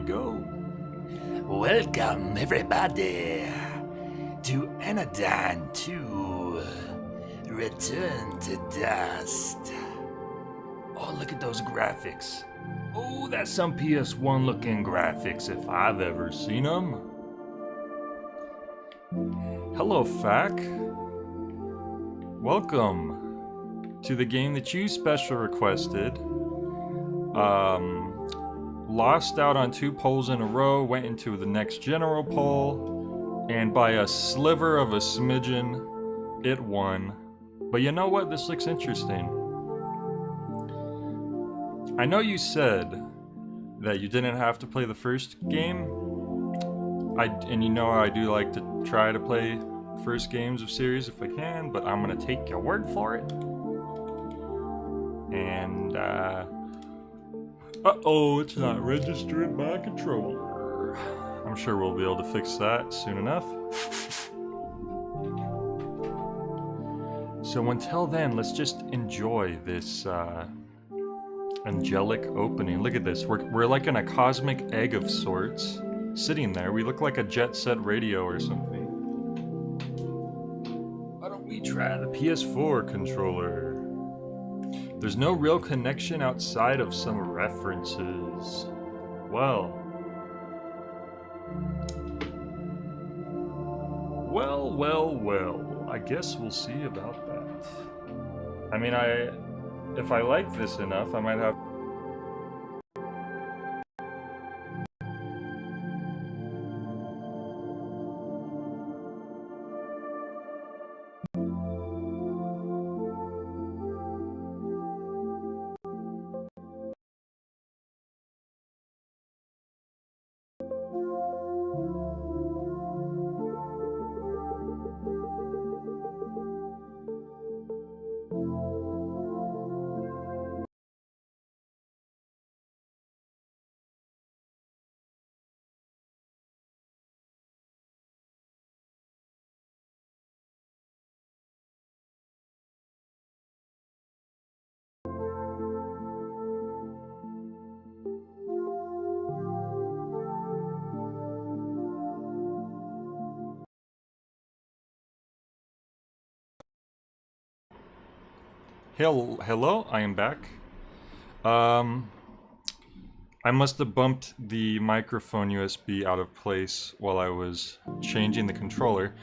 go. Welcome, everybody, to Anodyne 2, Return to Dust. Oh, look at those graphics. Oh, that's some PS1 looking graphics if I've ever seen them. Hello, Fac. Welcome to the game that you special requested. Lost out on 2 polls in a row, went into the next general poll, and by a sliver of a smidgen, it won. But you know what? This looks interesting. I know you said that you didn't have to play the first game, and you know I do like to try to play first games of series if I can, but I'm gonna take your word for it. And, uh-oh, it's not registering my controller. I'm sure we'll be able to fix that soon enough. So until then, let's just enjoy this, angelic opening. Look at this. We're like in a cosmic egg of sorts, sitting there. We look like a jet set radio or something. Why don't we try the PS4 controller? There's no real connection outside of some references. Well, I guess we'll see about that. I mean, if I like this enough, I might have... Hello, I am back. I must have bumped the microphone USB out of place while I was changing the controller,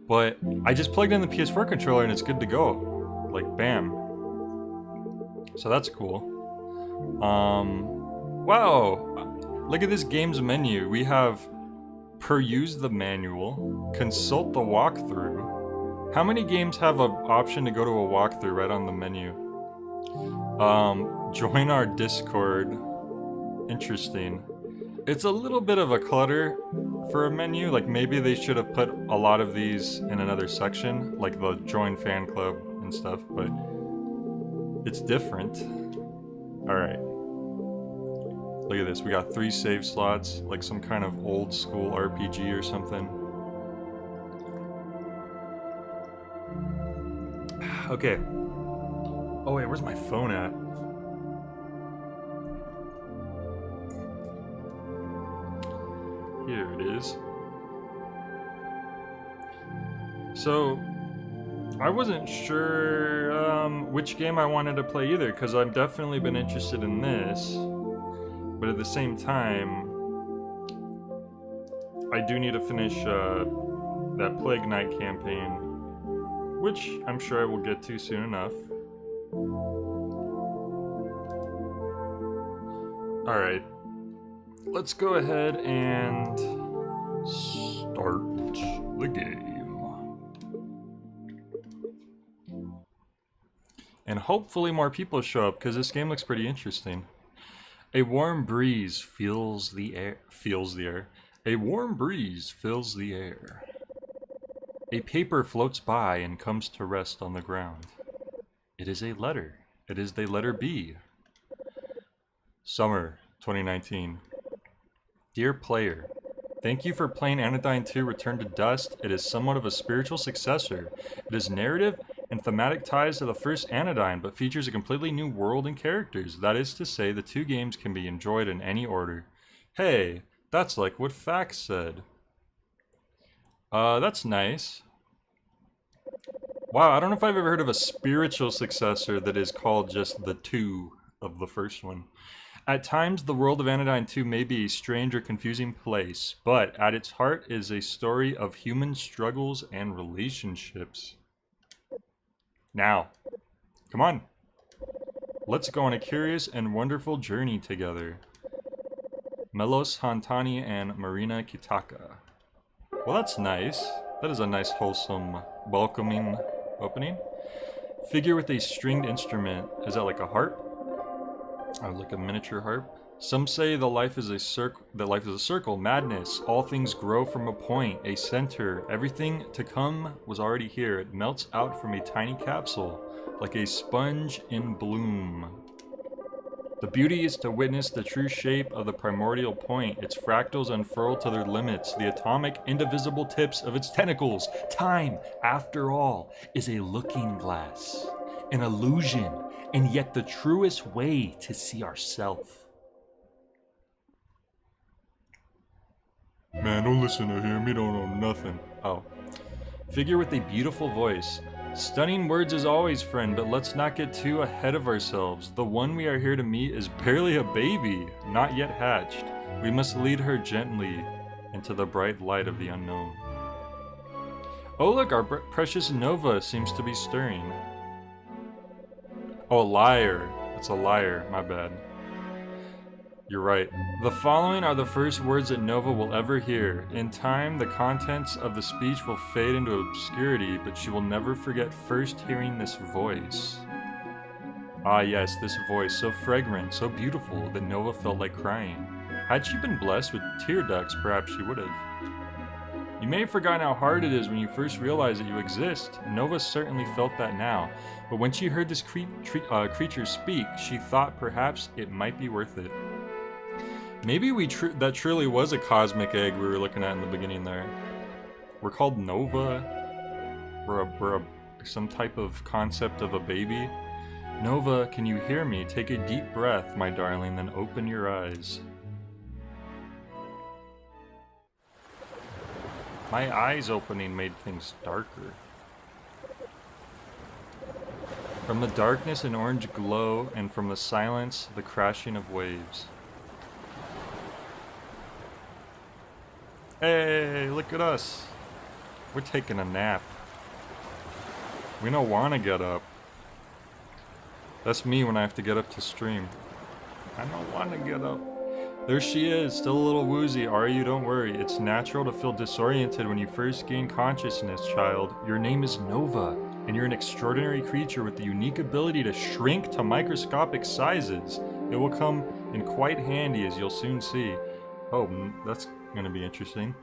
but I just plugged in the PS4 controller and it's good to go. Like, bam. So that's cool. Wow! Look at this game's menu. We have peruse the manual, consult the walkthrough. How many games have an option to go to a walkthrough right on the menu? Join our Discord. Interesting. It's a little bit of a clutter for a menu. Like, maybe they should have put a lot of these in another section, like the join fan club and stuff, but it's different. Alright. Look at this. We got 3 save slots, like some kind of old school RPG or something. Okay. Oh wait, where's my phone at? Here it is. So, I wasn't sure which game I wanted to play either, because I've definitely been interested in this, but at the same time, I do need to finish that Plague Knight campaign, which I'm sure I will get to soon enough. Alright, let's go ahead and start the game. And hopefully more people show up, because this game looks pretty interesting. A warm breeze fills the air. A warm breeze fills the air. A paper floats by and comes to rest on the ground. It is a letter. It is the letter B. Summer 2019. Dear player, thank you for playing Anodyne 2 Return to Dust. It is somewhat of a spiritual successor. It is narrative and thematic ties to the first Anodyne, but features a completely new world and characters. That is to say, the 2 games can be enjoyed in any order. Hey, That's like what Fax said. That's nice. Wow, I don't know if I've ever heard of a spiritual successor that is called just the 2 of the first one. At times, the world of Anodyne 2 may be a strange or confusing place, but at its heart is a story of human struggles and relationships. Now, come on. Let's go on a curious and wonderful journey together. Melos Hantani and Marina Kitaka. Well, that's nice. That is a nice, wholesome, welcoming opening. Figure with a stringed instrument. Is that like a harp? Oh, like a miniature harp? Some say that life is a circle, madness. All things grow from a point, a center. Everything to come was already here. It melts out from a tiny capsule, like a sponge in bloom. The beauty is to witness the true shape of the primordial point. Its fractals unfurl to their limits, the atomic, indivisible tips of its tentacles. Time, after all, is a looking glass, an illusion, and yet the truest way to see ourself. Man, don't listen to him, he don't know nothing. Oh. Figure with a beautiful voice. Stunning words as always, friend, but let's not get too ahead of ourselves. The one we are here to meet is barely a baby, not yet hatched. We must lead her gently into the bright light of the unknown. Oh look, our precious Nova seems to be stirring. Oh, a liar. It's a liar, my bad. You're right. The following are the first words that Nova will ever hear. In time, the contents of the speech will fade into obscurity, but she will never forget first hearing this voice. Ah yes, this voice, so fragrant, so beautiful, that Nova felt like crying. Had she been blessed with tear ducts, perhaps she would have. You may have forgotten how hard it is when you first realize that you exist. Nova certainly felt that now, but when she heard this creature speak, she thought perhaps it might be worth it. Maybe that truly was a cosmic egg we were looking at in the beginning there. We're called Nova. We're some type of concept of a baby. Nova, can you hear me? Take a deep breath, my darling, then open your eyes. My eyes opening made things darker. From the darkness, an orange glow, and from the silence, the crashing of waves. Hey, look at us. We're taking a nap. We don't want to get up. That's me when I have to get up to stream. I don't want to get up. There she is, still a little woozy. Are you? Don't worry. It's natural to feel disoriented when you first gain consciousness, child. Your name is Nova, and you're an extraordinary creature with the unique ability to shrink to microscopic sizes. It will come in quite handy, as you'll soon see. Oh, that's gonna be interesting.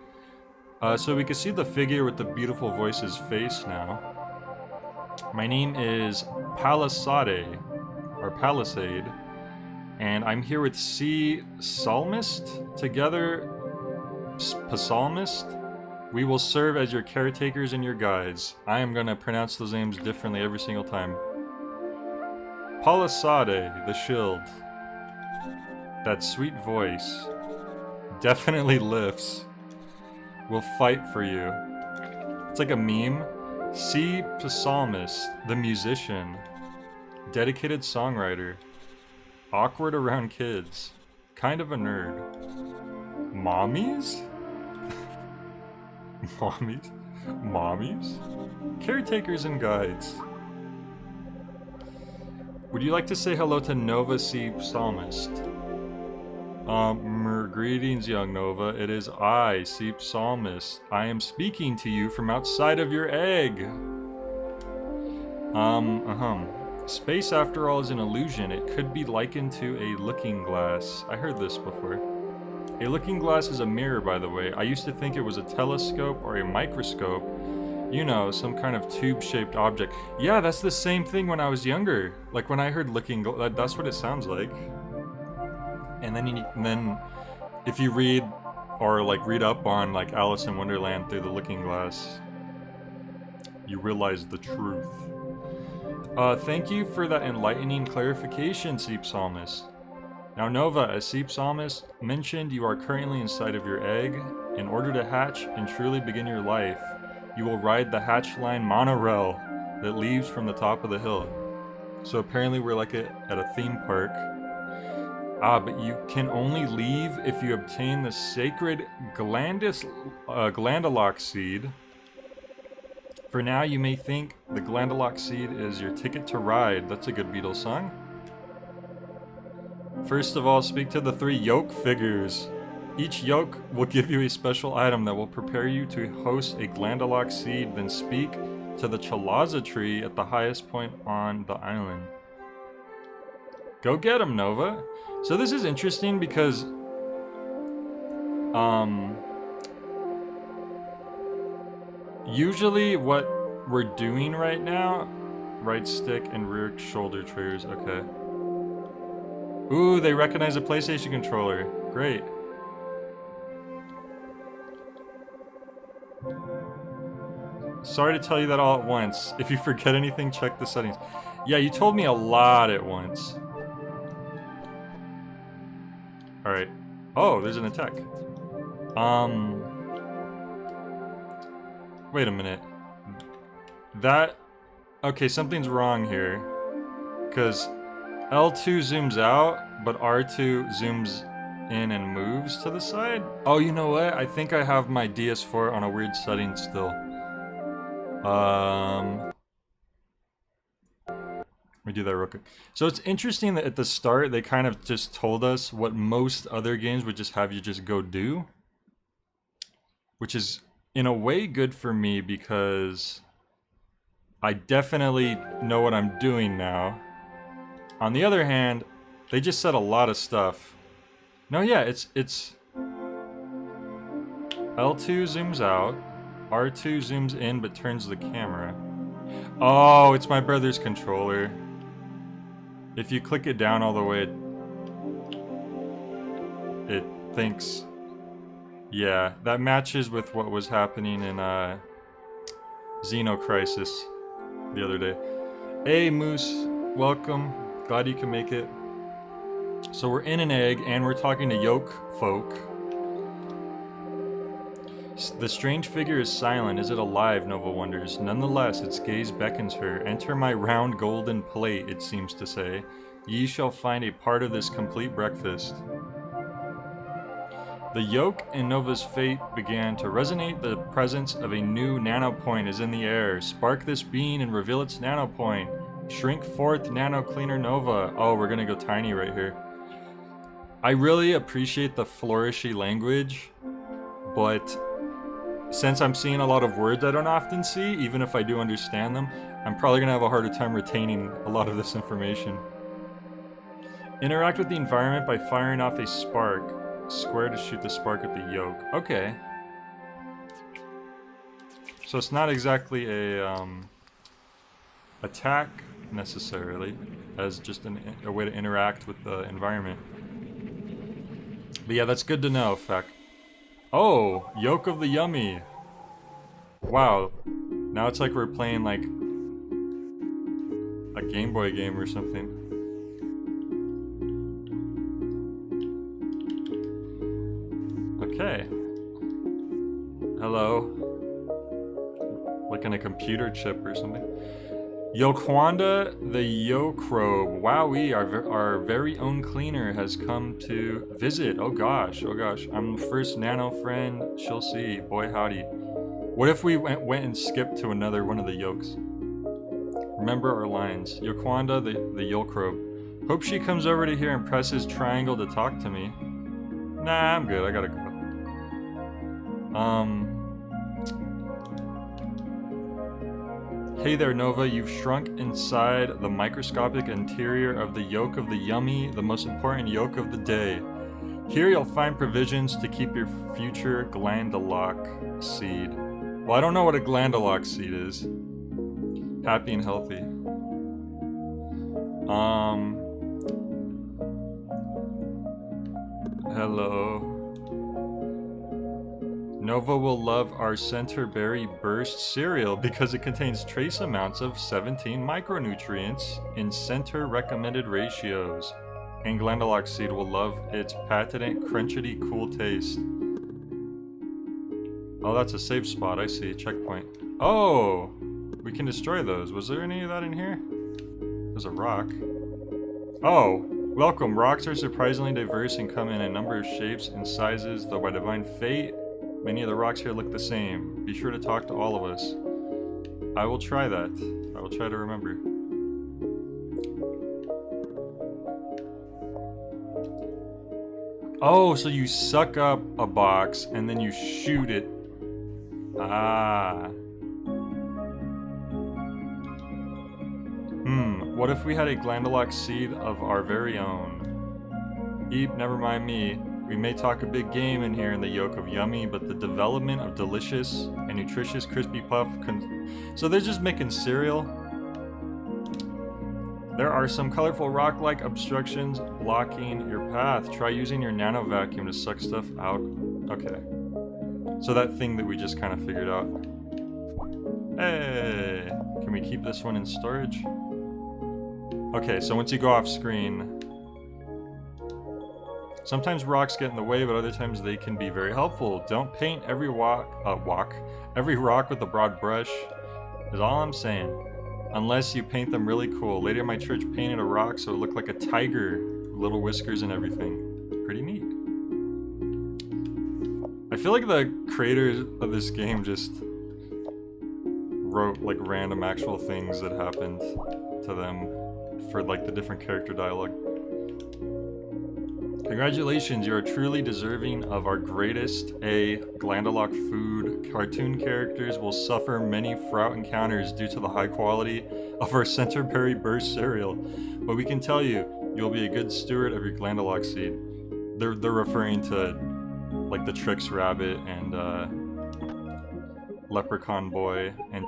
So we can see the figure with the beautiful voice's face now. My name is Palisade, and I'm here with C. Psalmist. Together, Psalmist, we will serve as your caretakers and your guides. I am gonna pronounce those names differently every single time. Palisade, the shield. That sweet voice definitely lifts. We'll fight for you. It's like a meme. C. Psalmist, the musician. Dedicated songwriter. Awkward around kids. Kind of a nerd. Mommies? Mommies? Mommies? Caretakers and guides. Would you like to say hello to Nova C. Psalmist? Greetings, young Nova. It is I, C. Psalmist. I am speaking to you from outside of your egg. Space, after all, is an illusion. It could be likened to a looking glass. I heard this before. A looking glass is a mirror, by the way. I used to think it was a telescope or a microscope. You know, some kind of tube-shaped object. Yeah, that's the same thing when I was younger. Like, when I heard looking glass, that's what it sounds like. And then if you read or like read up on like Alice in Wonderland through the looking glass, you realize the truth. Thank you for that enlightening clarification, Seep Psalmist. Now Nova, as Seep Psalmist mentioned, you are currently inside of your egg. In order to hatch and truly begin your life, you will ride the hatch line monorail that leaves from the top of the hill. So apparently we're like at a theme park. Ah, but you can only leave if you obtain the sacred Glandalock seed. For now, you may think the Glandalock seed is your ticket to ride. That's a good Beatles song. First of all, speak to the 3 yoke figures. Each yoke will give you a special item that will prepare you to host a Glandalock seed, then speak to the Chalaza tree at the highest point on the island. Go get him, Nova. So this is interesting because usually what we're doing right now, right stick and rear shoulder triggers, okay. Ooh, they recognize a PlayStation controller. Great. Sorry to tell you that all at once. If you forget anything, check the settings. Yeah, you told me a lot at once. Alright. Oh, there's an attack. Wait a minute. That... Okay, something's wrong here. Because L2 zooms out, but R2 zooms in and moves to the side. Oh, you know what? I think I have my DS4 on a weird setting still. Let me do that real quick. So it's interesting that at the start they kind of just told us what most other games would just have you just go do. Which is in a way good for me because I definitely know what I'm doing now. On the other hand, they just said a lot of stuff. No, yeah, it's L2 zooms out, R2 zooms in but turns the camera. Oh, it's my brother's controller. If you click it down all the way, it thinks... Yeah, that matches with what was happening in Xeno Crisis the other day. Hey Moose, welcome. Glad you can make it. So we're in an egg and we're talking to yoke folk. The strange figure is silent. Is it alive? Nova wonders. Nonetheless, its gaze beckons her. Enter my round golden plate, it seems to say. Ye shall find a part of this complete breakfast. The yoke in Nova's fate began to resonate. The presence of a new nanopoint is in the air. Spark this being and reveal its nanopoint. Shrink forth, nano cleaner Nova. Oh, we're gonna go tiny right here. I really appreciate the flourishy language, but since I'm seeing a lot of words I don't often see, even if I do understand them, I'm probably gonna have a harder time retaining a lot of this information. Interact with the environment by firing off a spark. Square to shoot the spark at the yoke. Okay. So it's not exactly a attack necessarily, as just a way to interact with the environment. But yeah, that's good to know, Feck. Oh, Yoke of the Yummy. Wow. Now it's like we're playing like a Game Boy game or something. Okay. Hello. Like in a computer chip or something. Yokwanda the Yokrobe. Wowee, our very own cleaner has come to visit. Oh gosh, oh gosh. I'm the first nano friend she'll see. Boy howdy. What if we went and skipped to another one of the yokes? Remember our lines. Yokwanda the Yokrobe. Hope she comes over to here and presses triangle to talk to me. Nah, I'm good. I gotta go. Hey there, Nova. You've shrunk inside the microscopic interior of the Yoke of the Yummy, the most important yoke of the day. Here you'll find provisions to keep your future Glandalock seed. Well, I don't know what a Glandalock seed is. Happy and healthy. Hello. Nova will love our Center Berry Burst cereal because it contains trace amounts of 17 micronutrients in center recommended ratios. and Glandalox seed will love its patented crunchity cool taste. Oh, that's a safe spot. I see. Checkpoint. Oh! We can destroy those. Was there any of that in here? There's a rock. Oh! Welcome. Rocks are surprisingly diverse and come in a number of shapes and sizes, though by divine fate, many of the rocks here look the same. Be sure to talk to all of us. I will try that. I will try to remember. Oh, so you suck up a box and then you shoot it. Ah. What if we had a Glandalox seed of our very own? Eep, never mind me. We may talk a big game in here in the yolk of yummy, but the development of delicious and nutritious crispy puff so they're just making cereal? There are some colorful rock-like obstructions blocking your path. Try using your nano vacuum to suck stuff out. Okay. So that thing that we just kind of figured out. Hey! Can we keep this one in storage? Okay, so once you go off screen, sometimes rocks get in the way, but other times they can be very helpful. Don't paint every every rock with a broad brush, is all I'm saying. Unless you paint them really cool. Lady at my church painted a rock so it looked like a tiger, little whiskers and everything. Pretty neat. I feel like the creators of this game just wrote like random actual things that happened to them for like the different character dialogue. Congratulations, you are truly deserving of our greatest Glandalox food. Cartoon characters will suffer many fraught encounters due to the high quality of our Centerberry Burst cereal. But we can tell you, you'll be a good steward of your Glandalox seed. They're referring to like the Trix Rabbit and Leprechaun Boy and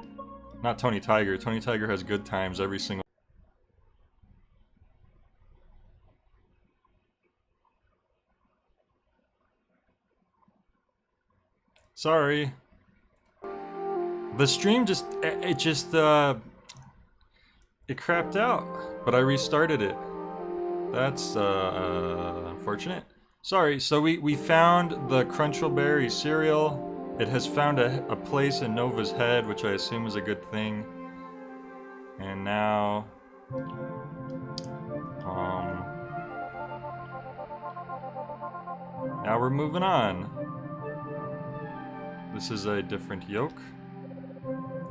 not Tony Tiger. Tony Tiger has good times every single. Sorry. The stream just, it crapped out, but I restarted it. That's, unfortunate. Sorry, so we found the Crunchleberry cereal. It has found a place in Nova's head, which I assume is a good thing. And now, now we're moving on. This is a different yoke.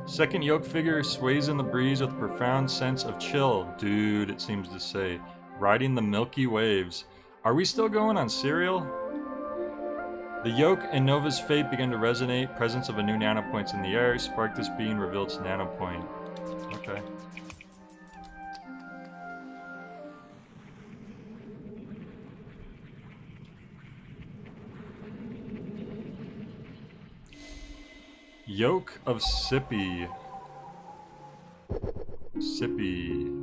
Second yoke figure sways in the breeze with a profound sense of chill. Dude, it seems to say. Riding the milky waves. Are we still going on cereal? The yoke and Nova's fate begin to resonate. Presence of a new nanopoints in the air. Spark this being revealed its nanopoint. Okay. Yoke of Sippy. Sippy.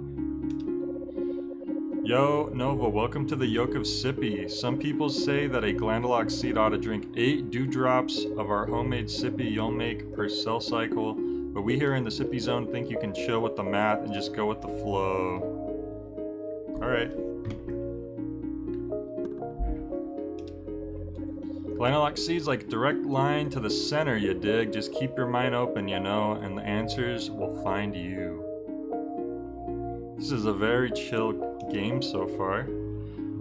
Yo, Nova, welcome to the Yoke of Sippy. Some people say that a Glandalox seed ought to drink 8 dewdrops of our homemade Sippy you'll make per cell cycle, but we here in the Sippy zone think you can chill with the math and just go with the flow. Alright. Glandalox seeds like direct line to the center, you dig? Just keep your mind open, you know, and the answers will find you. This is a very chill game so far.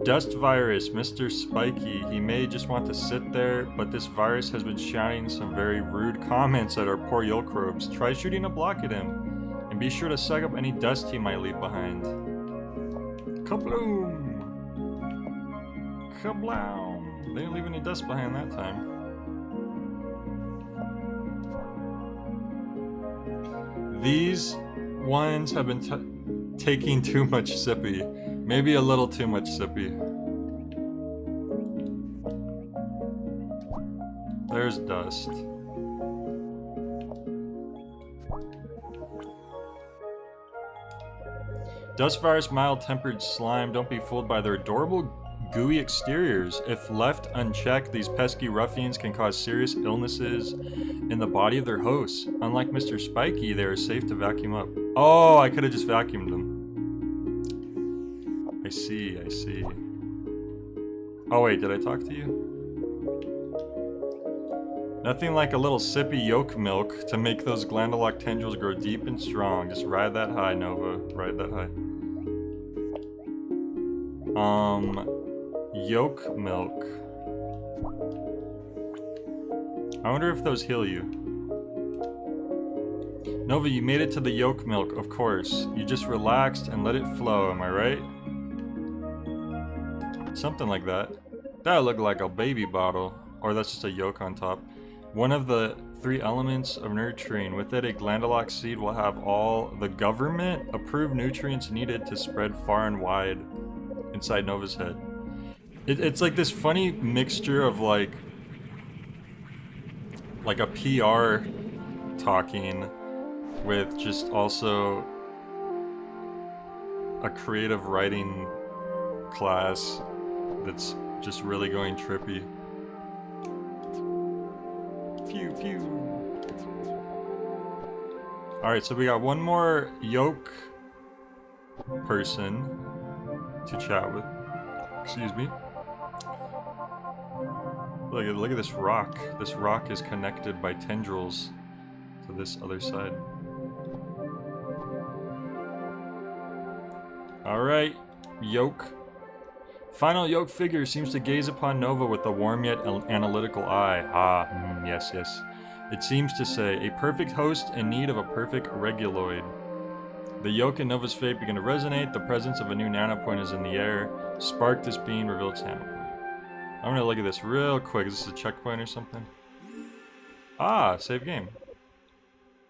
Dust virus, Mr. Spiky. He may just want to sit there, but this virus has been shouting some very rude comments at our poor Yolkrobes. Try shooting a block at him, and be sure to suck up any dust he might leave behind. Kabloom! Kablow! They didn't leave any dust behind that time. These ones have been taking too much Sippy. Maybe a little too much Sippy. There's dust. Dust virus, mild-tempered slime. Don't be fooled by their adorable gooey exteriors. If left unchecked, these pesky ruffians can cause serious illnesses in the body of their hosts. Unlike Mr. Spiky, they are safe to vacuum up. Oh, I could have just vacuumed them. I see, I see. Oh wait, did I talk to you? Nothing like a little sippy yolk milk to make those glandular tendrils grow deep and strong. Just ride that high, Nova. Ride that high. Yolk milk. I wonder if those heal you. Nova, you made it to the yolk milk, of course. You just relaxed and let it flow, am I right? Something like that. That looked like a baby bottle. Or that's just a yolk on top. One of the 3 elements of nurturing. With it, a glandular seed will have all the government-approved nutrients needed to spread far and wide inside Nova's head. It's like this funny mixture of like a PR talking with just also a creative writing class that's just really going trippy. Pew pew. Alright, so we got one more yolk person to chat with. Excuse me. Look at this rock. This rock is connected by tendrils to this other side. Alright, yolk. Final yolk figure seems to gaze upon Nova with a warm yet analytical eye. Yes, yes. It seems to say, a perfect host in need of a perfect reguloid. The yolk in Nova's fate begin to resonate. The presence of a new nanopoint is in the air. Sparked is being revealed to nanopoint. I'm gonna look at this real quick. Is this a checkpoint or something? Ah, save game.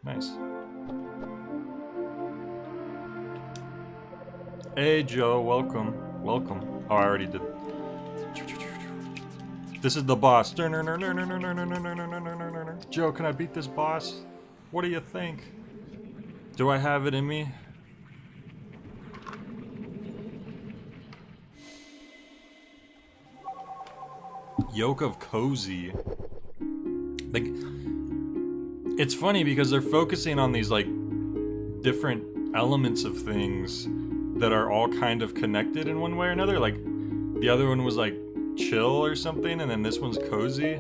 Nice. Hey Joe, welcome. Welcome. Oh, I already did. This is the boss. Joe, can I beat this boss? What do you think? Do I have it in me? Yoke of Cozy. Like, it's funny because they're focusing on these like different elements of things that are all kind of connected in one way or another. Like, the other one was like chill or something, and then this one's cozy.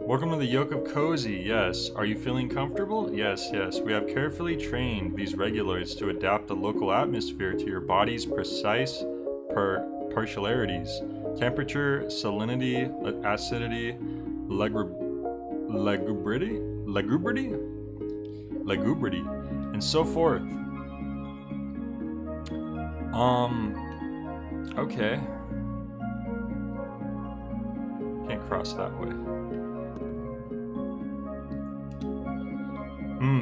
Welcome to the Yoke of Cozy. Yes. Are you feeling comfortable? Yes, yes. We have carefully trained these reguloids to adapt the local atmosphere to your body's precise particularities. Temperature, salinity, acidity, lugubrity, and so forth. Okay. Can't cross that way.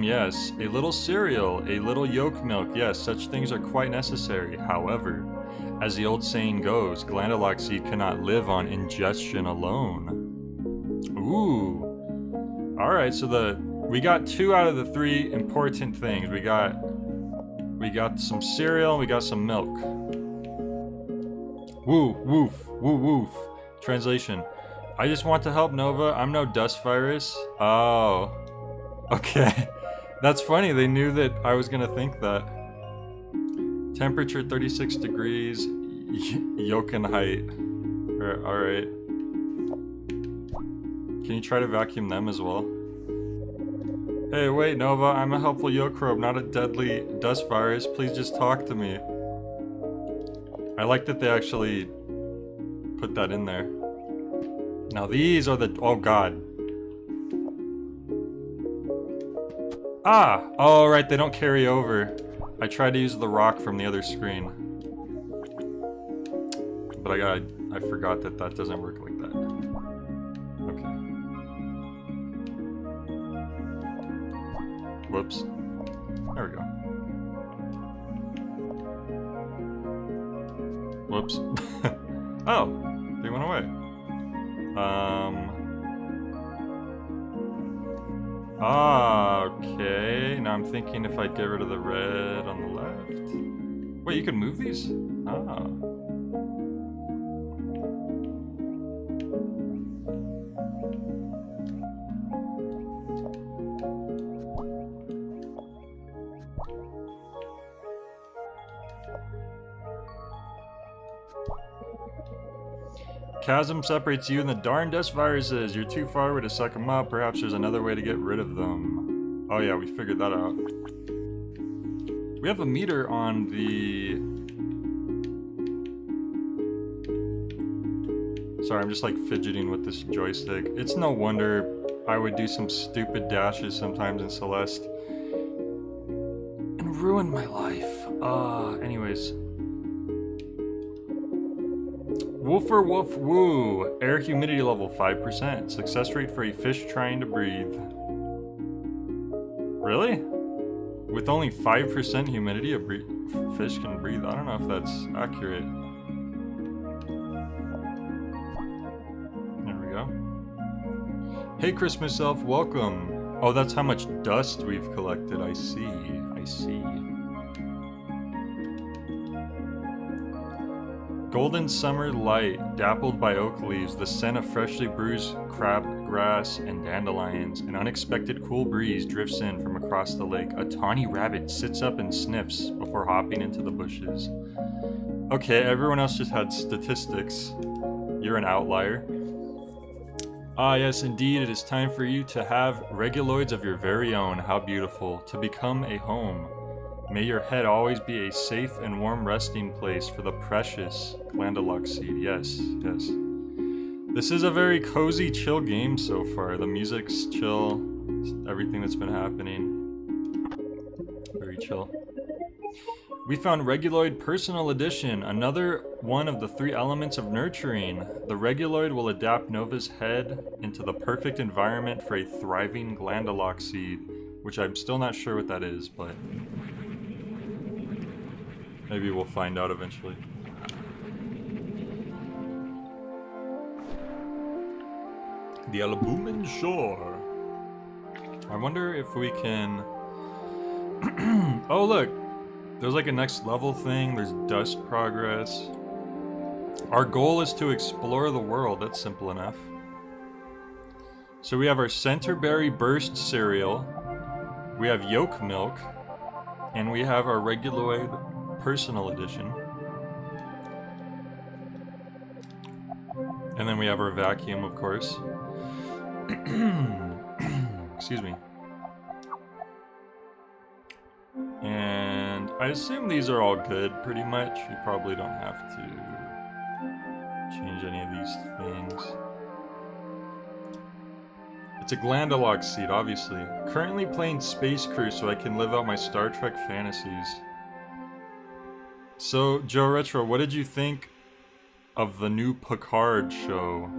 Yes. A little cereal, a little yolk milk. Yes, such things are quite necessary. However, as the old saying goes, glandular seed cannot live on ingestion alone. Ooh. Alright, so we got 2 out of the 3 important things. We got some cereal, we got some milk. Woo, woof, woo, woof. Translation. I just want to help Nova. I'm no dust virus. Oh. Okay. That's funny. They knew that I was gonna think that. Temperature 36 degrees. Yoken height. Alright. Can you try to vacuum them as well? Hey, wait, Nova. I'm a helpful yolk-robe, not a deadly dust virus. Please just talk to me. I like that they actually put that in there. Now these are the... Oh, God. Ah! Oh, right, they don't carry over. I tried to use the rock from the other screen. But I forgot that doesn't work like that. Okay. Whoops. There we go. Whoops. Oh, they went away. Okay. Now I'm thinking if I get rid of the red on the left. Wait, you can move these? Ah. Chasm separates you and the darn dust viruses. You're too far away to suck them up. Perhaps there's another way to get rid of them. Oh yeah, we figured that out. We have a meter on the... Sorry, I'm just like fidgeting with this joystick. It's no wonder I would do some stupid dashes sometimes in Celeste and ruin my life. Anyways. Woofer woof woo. Air humidity level 5%. Success rate for a fish trying to breathe. Really? With only 5% humidity, a fish can breathe? I don't know if that's accurate. There we go. Hey Christmas Elf, welcome. Oh, that's how much dust we've collected. I see. I see. Golden summer light, dappled by oak leaves, the scent of freshly bruised crabgrass and dandelions. An unexpected cool breeze drifts in from across the lake. A tawny rabbit sits up and sniffs before hopping into the bushes. Okay, everyone else just had statistics. You're an outlier. Ah, yes, indeed, it is time for you to have reguloids of your very own. How beautiful. To become a home. May your head always be a safe and warm resting place for the precious Glandalox seed. Yes, yes. This is a very cozy, chill game so far. The music's chill. Everything that's been happening. Very chill. We found Reguloid Personal Edition, another one of the 3 elements of nurturing. The Reguloid will adapt Nova's head into the perfect environment for a thriving Glandalox seed, which I'm still not sure what that is, but... maybe we'll find out eventually. The Albumin Shore. I wonder if we can... oh look! There's like a next level thing, there's dust progress. Our goal is to explore the world, that's simple enough. So we have our Centerberry Burst cereal, we have Yolk Milk, and we have our Reguloid Personal Edition. And then we have our vacuum, of course. Excuse me. And I assume these are all good, pretty much. You probably don't have to change any of these things. It's a Glandalox seed, obviously. Currently playing Space Crew so I can live out my Star Trek fantasies. So, Joe Retro, what did you think of the new Picard show?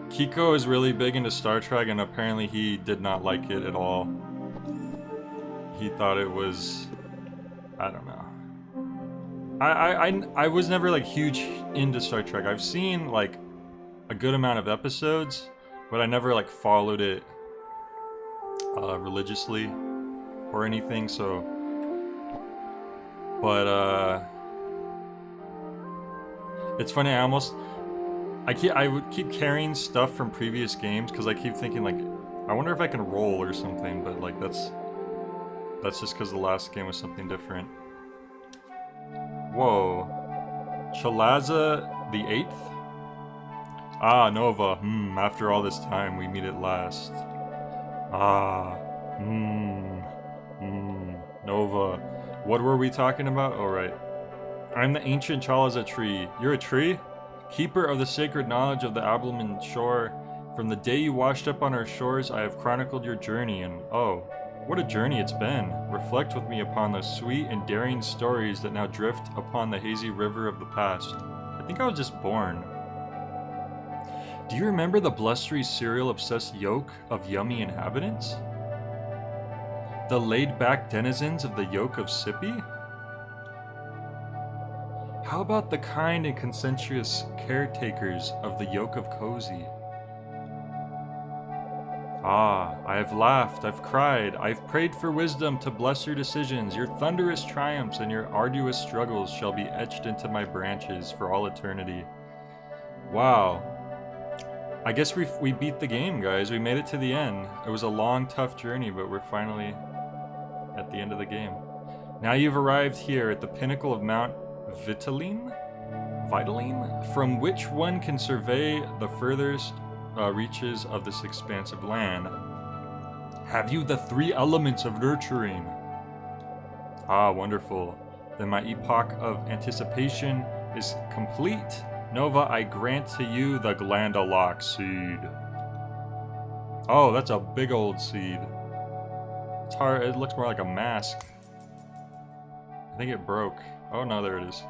Kiko is really big into Star Trek and apparently he did not like it at all. He thought it was... I don't know. I was never like huge into Star Trek. I've seen like a good amount of episodes, but I never like followed it religiously or anything, so... But, it's funny, I would keep carrying stuff from previous games, because I keep thinking, like, I wonder if I can roll or something, but, like, that's just because the last game was something different. Whoa. Chalaza the 8th? Ah, Nova. After all this time, we meet at last. Ah. Nova. What were we talking about? Oh, right. I'm the ancient Chalaza tree. You're a tree? Keeper of the sacred knowledge of the Ablumin shore. From the day you washed up on our shores, I have chronicled your journey, and oh, what a journey it's been. Reflect with me upon those sweet and daring stories that now drift upon the hazy river of the past. I think I was just born. Do you remember the blustery cereal-obsessed yoke of yummy inhabitants? The laid-back denizens of the yoke of Sippy? How about the kind and conscientious caretakers of the yoke of Cozy? Ah, I have laughed, I've cried, I've prayed for wisdom to bless your decisions. Your thunderous triumphs and your arduous struggles shall be etched into my branches for all eternity. Wow. I guess we beat the game, guys. We made it to the end. It was a long, tough journey, but we're finally at the end of the game. Now you've arrived here at the pinnacle of Mount Vitaline? Vitaline? From which one can survey the furthest reaches of this expansive land. Have you the 3 elements of nurturing? Ah, wonderful. Then my epoch of anticipation is complete. Nova, I grant to you the Glandalock seed. Oh, that's a big old seed. It's hard. It looks more like a mask. I think it broke. Oh no, there it is.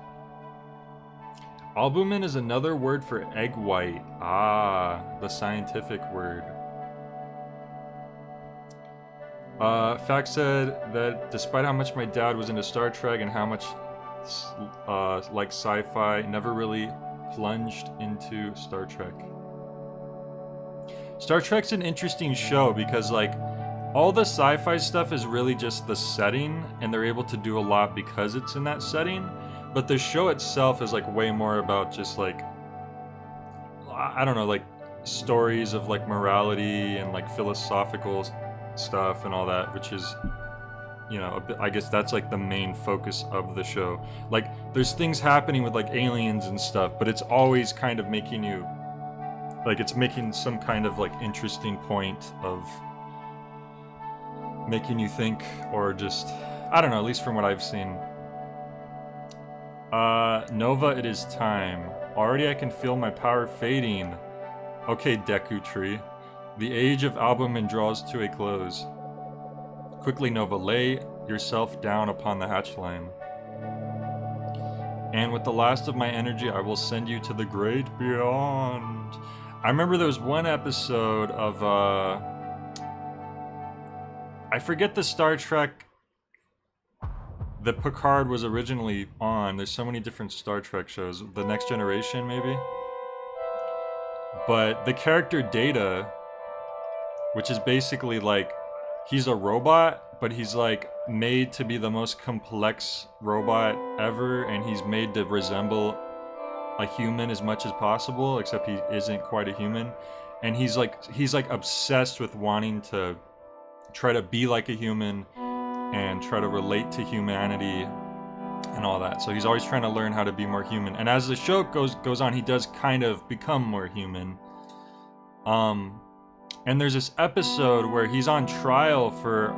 Albumin is another word for egg white. Ah, the scientific word. Fact said that despite how much my dad was into Star Trek and how much like sci-fi, never really plunged into Star Trek. Star Trek's an interesting show because like all the sci-fi stuff is really just the setting, and they're able to do a lot because it's in that setting. But the show itself is like way more about just like, I don't know, like stories of like morality and like philosophical stuff and all that, which is, you know, I guess that's like the main focus of the show. Like there's things happening with like aliens and stuff, but it's always kind of making you, like it's making some kind of like interesting point of making you think, or just, I don't know, at least from what I've seen. Nova, it is time. Already I can feel my power fading. Okay, Deku Tree. The age of albumin draws to a close. Quickly, Nova, lay yourself down upon the hatch line. And with the last of my energy, I will send you to the great beyond. I remember there was one episode of, I forget the Star Trek that Picard was originally on. There's so many different Star Trek shows. The Next Generation, maybe? But the character Data, which is basically like, he's a robot, but he's like made to be the most complex robot ever, and he's made to resemble a human as much as possible, except he isn't quite a human. And he's like obsessed with wanting to try to be like a human and try to relate to humanity and all that. So he's always trying to learn how to be more human. And as the show goes on, he does kind of become more human. And there's this episode where he's on trial for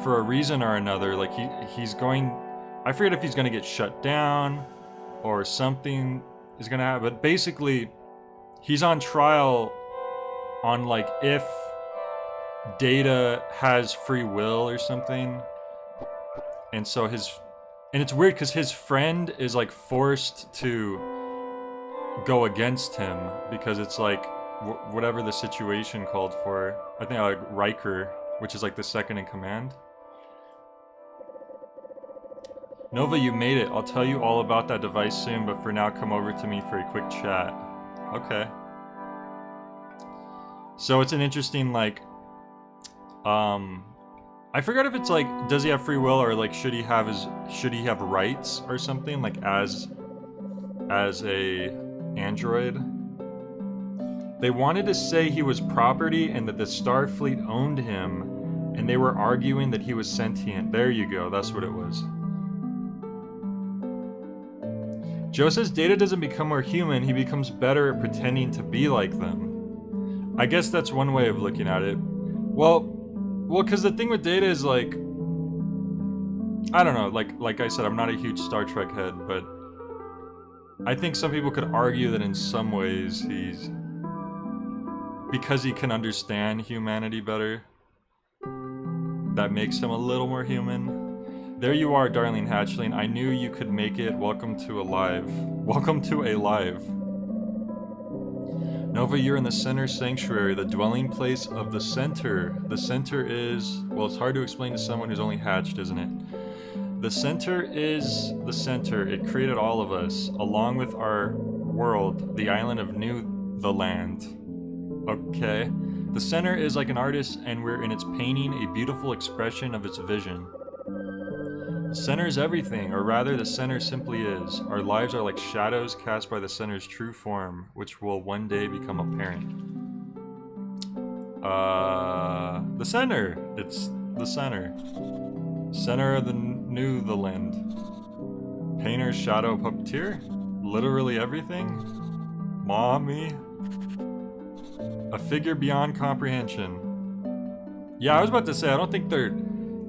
a reason or another. Like he's going, I forget if he's going to get shut down or something is going to happen. But basically, he's on trial on like if Data has free will or something. And so and it's weird because his friend is like forced to go against him because it's like whatever the situation called for. I think like Riker, which is like the second in command. Nova, you made it. I'll tell you all about that device soon, but for now, come over to me for a quick chat. Okay. So it's an interesting like, I forgot if it's like, does he have free will, or like should he have rights or something, like as a android? They wanted to say he was property and that the Starfleet owned him, and they were arguing that he was sentient. There you go, that's what it was. Joe says Data doesn't become more human, he becomes better at pretending to be like them. I guess that's one way of looking at it. Well, because the thing with Data is like, I don't know, like I said, I'm not a huge Star Trek head, but I think some people could argue that in some ways because he can understand humanity better, that makes him a little more human. There you are, darling hatchling. I knew you could make it. Welcome to Alive. Welcome to Alive. Nova, you're in the center sanctuary, the dwelling place of the center. The center is, well, it's hard to explain to someone who's only hatched, isn't it? The center is the center. It created all of us, along with our world, the island of the land. Okay. The center is like an artist, and we're in its painting, a beautiful expression of its vision. The center is everything, or rather, the center simply is. Our lives are like shadows cast by the center's true form, which will one day become apparent. The center! It's the center. Center of the new the land? Painter, shadow, puppeteer? Literally everything? Mommy? A figure beyond comprehension. Yeah, I was about to say, I don't think they're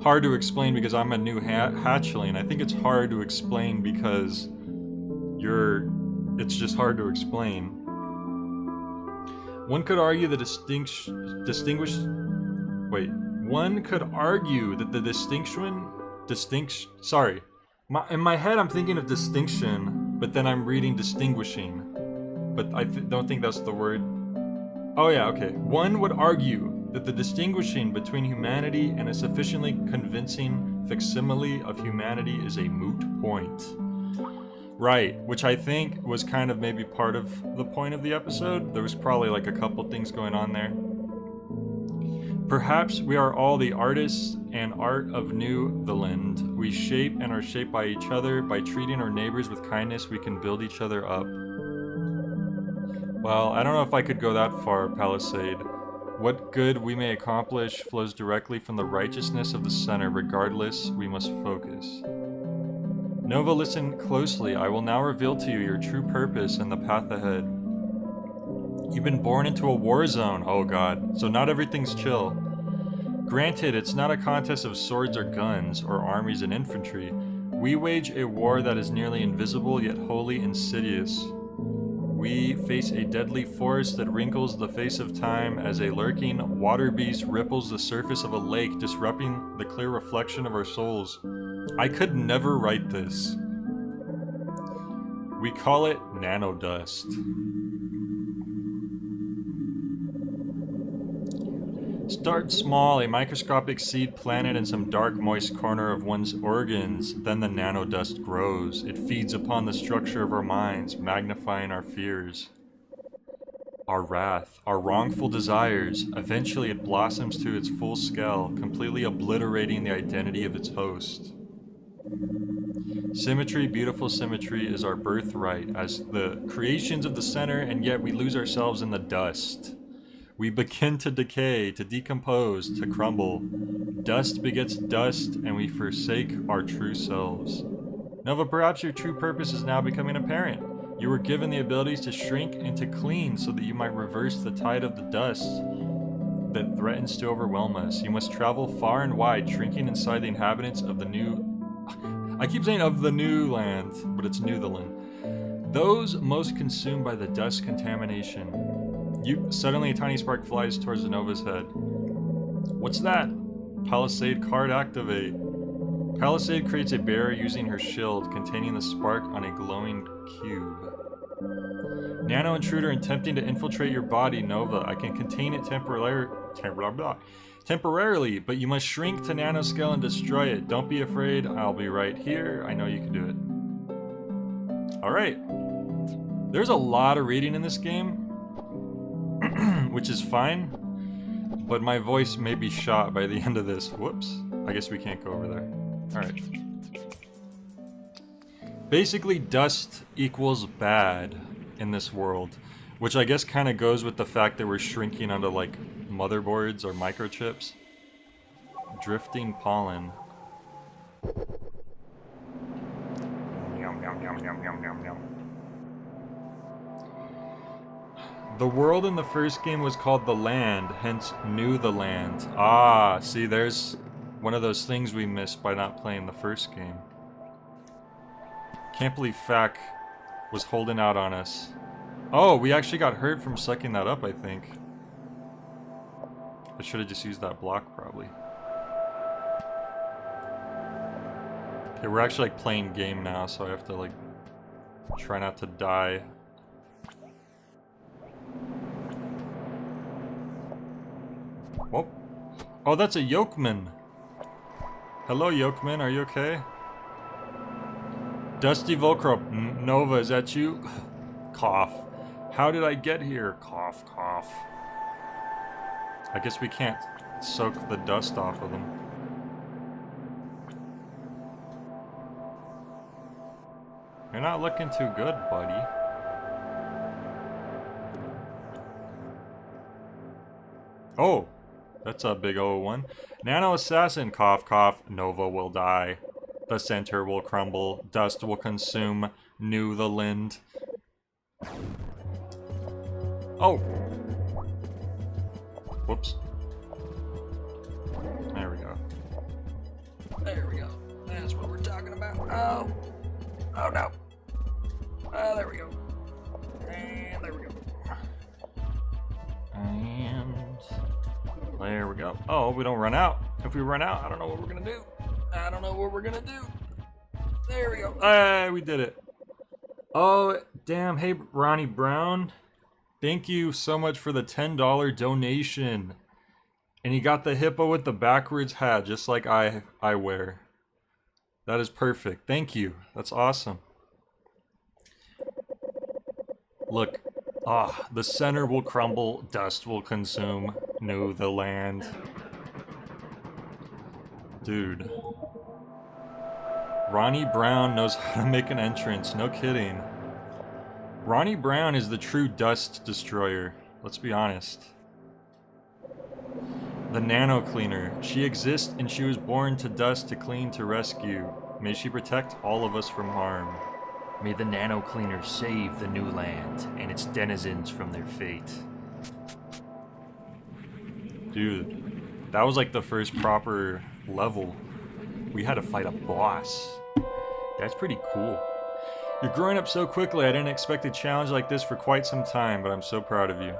hard to explain because I'm a new hatchling. I think it's hard to explain because it's just hard to explain. One could argue the one could argue that the in my head I'm thinking of distinction, but then I'm reading distinguishing. But I don't think that's the word. Oh yeah, okay. One would argue that the distinguishing between humanity and a sufficiently convincing facsimile of humanity is a moot point. Right, which I think was kind of maybe part of the point of the episode. There was probably like a couple things going on there. Perhaps we are all the artists and art of New the Land. We shape and are shaped by each other. By treating our neighbors with kindness, we can build each other up. Well, I don't know if I could go that far, Palisade. What good we may accomplish flows directly from the righteousness of the center. Regardless, we must focus. Nova, listen closely. I will now reveal to you your true purpose and the path ahead. You've been born into a war zone, oh god, so not everything's chill. Granted, it's not a contest of swords or guns, or armies and infantry. We wage a war that is nearly invisible yet wholly insidious. We face a deadly force that wrinkles the face of time as a lurking water beast ripples the surface of a lake, disrupting the clear reflection of our souls. I could never write this. We call it nanodust. Start small, a microscopic seed planted in some dark, moist corner of one's organs. Then the nanodust grows. It feeds upon the structure of our minds, magnifying our fears, our wrath, our wrongful desires. Eventually it blossoms to its full scale, completely obliterating the identity of its host. Symmetry, beautiful symmetry, is our birthright as the creations of the center, and yet we lose ourselves in the dust. We begin to decay, to decompose, to crumble. Dust begets dust, and we forsake our true selves. Nova, perhaps your true purpose is now becoming apparent. You were given the abilities to shrink and to clean so that you might reverse the tide of the dust that threatens to overwhelm us. You must travel far and wide, shrinking inside the inhabitants of the new... I keep saying of the new land, but it's New the Land. Those most consumed by the dust contamination. Suddenly a tiny spark flies towards Nova's head. What's that? Palisade card activate. Palisade creates a barrier using her shield, containing the spark on a glowing cube. Nano intruder attempting to infiltrate your body, Nova. I can contain it temporarily, but you must shrink to nanoscale and destroy it. Don't be afraid, I'll be right here. I know you can do it. Alright. There's a lot of reading in this game, which is fine, but my voice may be shot by the end of this. Whoops. I guess we can't go over there. Alright. Basically, dust equals bad in this world, which I guess kind of goes with the fact that we're shrinking onto, like, motherboards or microchips. Drifting pollen. Yum, yum, yum, yum, yum, yum, yum. The world in the first game was called the Land, hence New the Land. Ah, see, there's one of those things we missed by not playing the first game. Can't believe Fack was holding out on us. Oh, we actually got hurt from sucking that up, I think. I should have just used that block, probably. Okay, we're actually, like, playing game now, so I have to, like, try not to die. Whoop. Oh, that's a Yokeman. Hello, Yokeman. Are you okay? Dusty Volcrop. Nova, is that you? Cough. How did I get here? Cough, cough. I guess we can't soak the dust off of them. You're not looking too good, buddy. Oh! That's a big O1. Nano Assassin, cough, cough. Nova will die. the center will crumble, dust will consume New the Land. Oh! Whoops. There we go. There we go. That's what we're talking about. Oh! Oh no! Oh, there we go. And there we go. And there we go. Oh, we don't run out. If we run out, I don't know what we're gonna do. I don't know what we're gonna do. There we go. Hey, we did it. Oh, damn. Hey, Ronnie Brown. Thank you so much for the $10 donation. And you got the hippo with the backwards hat, just like I wear. That is perfect. Thank you. That's awesome. Look. Ah, the center will crumble, dust will consume New the Land. Dude. Ronnie Brown knows how to make an entrance, no kidding. Ronnie Brown is the true dust destroyer, let's be honest. The Nano Cleaner. She exists and she was born to dust, to clean, to rescue. May she protect all of us from harm. May the Nano Cleaner save the new land and its denizens from their fate. Dude, that was like the first proper level. We had to fight a boss. That's pretty cool. You're growing up so quickly. I didn't expect a challenge like this for quite some time, but I'm so proud of you.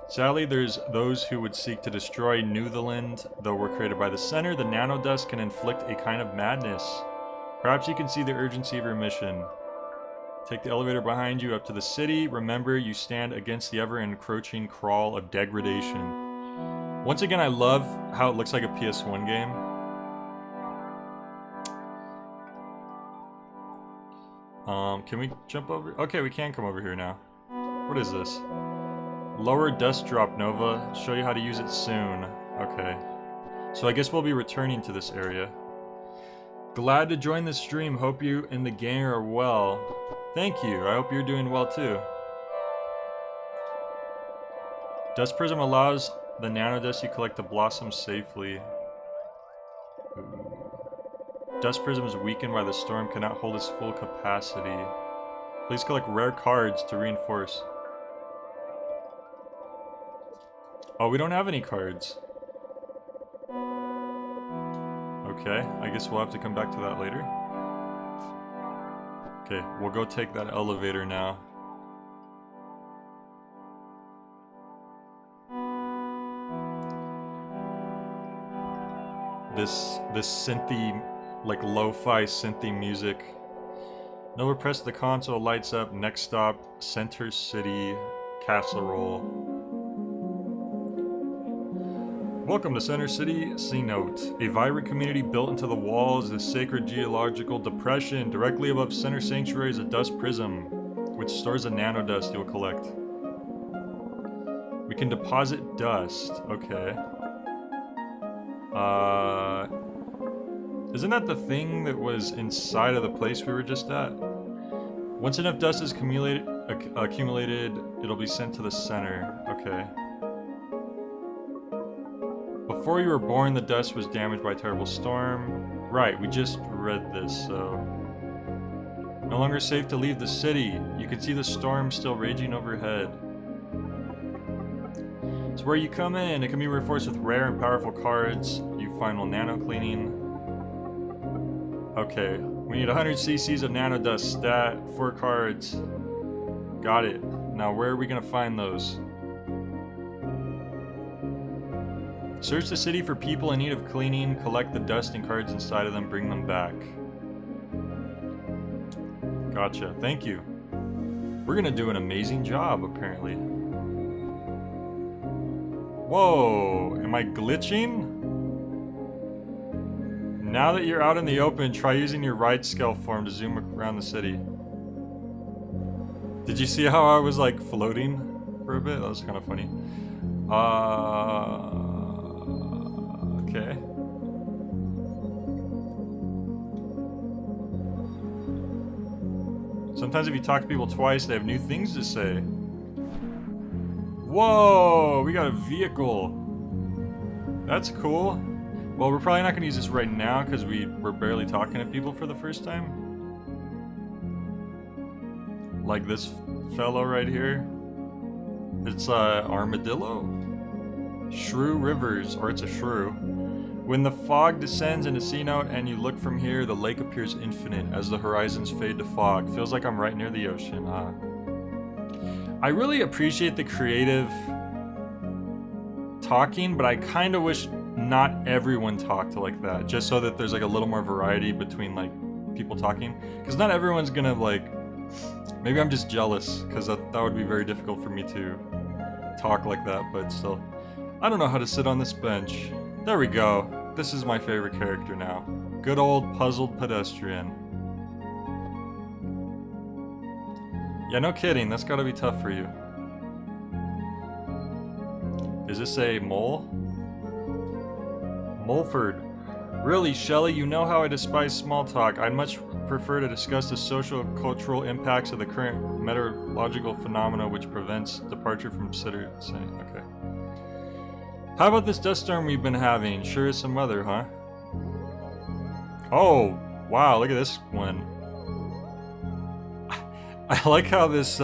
Sadly, there's those who would seek to destroy New the Land. Though we're created by the center, the nanodust can inflict a kind of madness. Perhaps you can see the urgency of your mission. Take the elevator behind you up to the city. Remember, you stand against the ever-encroaching crawl of degradation. Once again, I love how it looks like a PS1 game. Can we jump over? Okay, we can come over here now. What is this? Lower dust drop nova. Show you how to use it soon. Okay. So I guess we'll be returning to this area. Glad to join the stream. Hope you and the gang are well. Thank you. I hope you're doing well too. Dust Prism allows the nanodust you collect to blossom safely. Ooh. Dust Prism is weakened by the storm, cannot hold its full capacity. Please collect rare cards to reinforce. Oh, we don't have any cards. Okay, I guess we'll have to come back to that later. Okay, we'll go take that elevator now. This synthy, like lo-fi synthy music. Nova press the console, lights up, next stop, Center City, Castle Roll. Welcome to Center City. C note. A vibrant community built into the walls, the sacred geological depression. Directly above Center Sanctuary is a dust prism, which stores the nanodust you'll collect. We can deposit dust. Okay. Isn't that the thing that was inside of the place we were just at? Once enough dust is accumulated, it'll be sent to the center. Okay. Before you were born, the dust was damaged by a terrible storm. Right, we just read this, so... No longer safe to leave the city. You can see the storm still raging overhead. It's where you come in. It can be reinforced with rare and powerful cards. You find while nano cleaning. Okay, we need 100 cc's of nanodust stat, 4 cards. Got it. Now where are we gonna find those? Search the city for people in need of cleaning, collect the dust and cards inside of them, bring them back. Gotcha, thank you. We're gonna do an amazing job, apparently. Whoa, am I glitching? Now that you're out in the open, try using your ride scale form to zoom around the city. Did you see how I was like floating for a bit? That was kind of funny. Okay. Sometimes if you talk to people twice, they have new things to say. Whoa, we got a vehicle. That's cool. Well, we're probably not going to use this right now because we're barely talking to people for the first time. Like this fellow right here. It's Armadillo? Shrew Rivers, or it's a shrew. When the fog descends into C-Note and you look from here, the lake appears infinite as the horizons fade to fog. Feels like I'm right near the ocean. I really appreciate the creative talking, but I kind of wish not everyone talked like that, just so that there's like a little more variety between like people talking, because not everyone's gonna like, maybe I'm just jealous because that would be very difficult for me to talk like that, but still. I don't know how to sit on this bench. There we go. This is my favorite character now. Good old puzzled pedestrian. Yeah, no kidding, that's gotta be tough for you. Is this a mole? Mulford. Really, Shelley, you know how I despise small talk. I'd much prefer to discuss the social cultural impacts of the current meteorological phenomena which prevents departure from city. Okay. How about this dust storm we've been having? Sure is some weather, huh? Oh, wow, look at this one. I like how this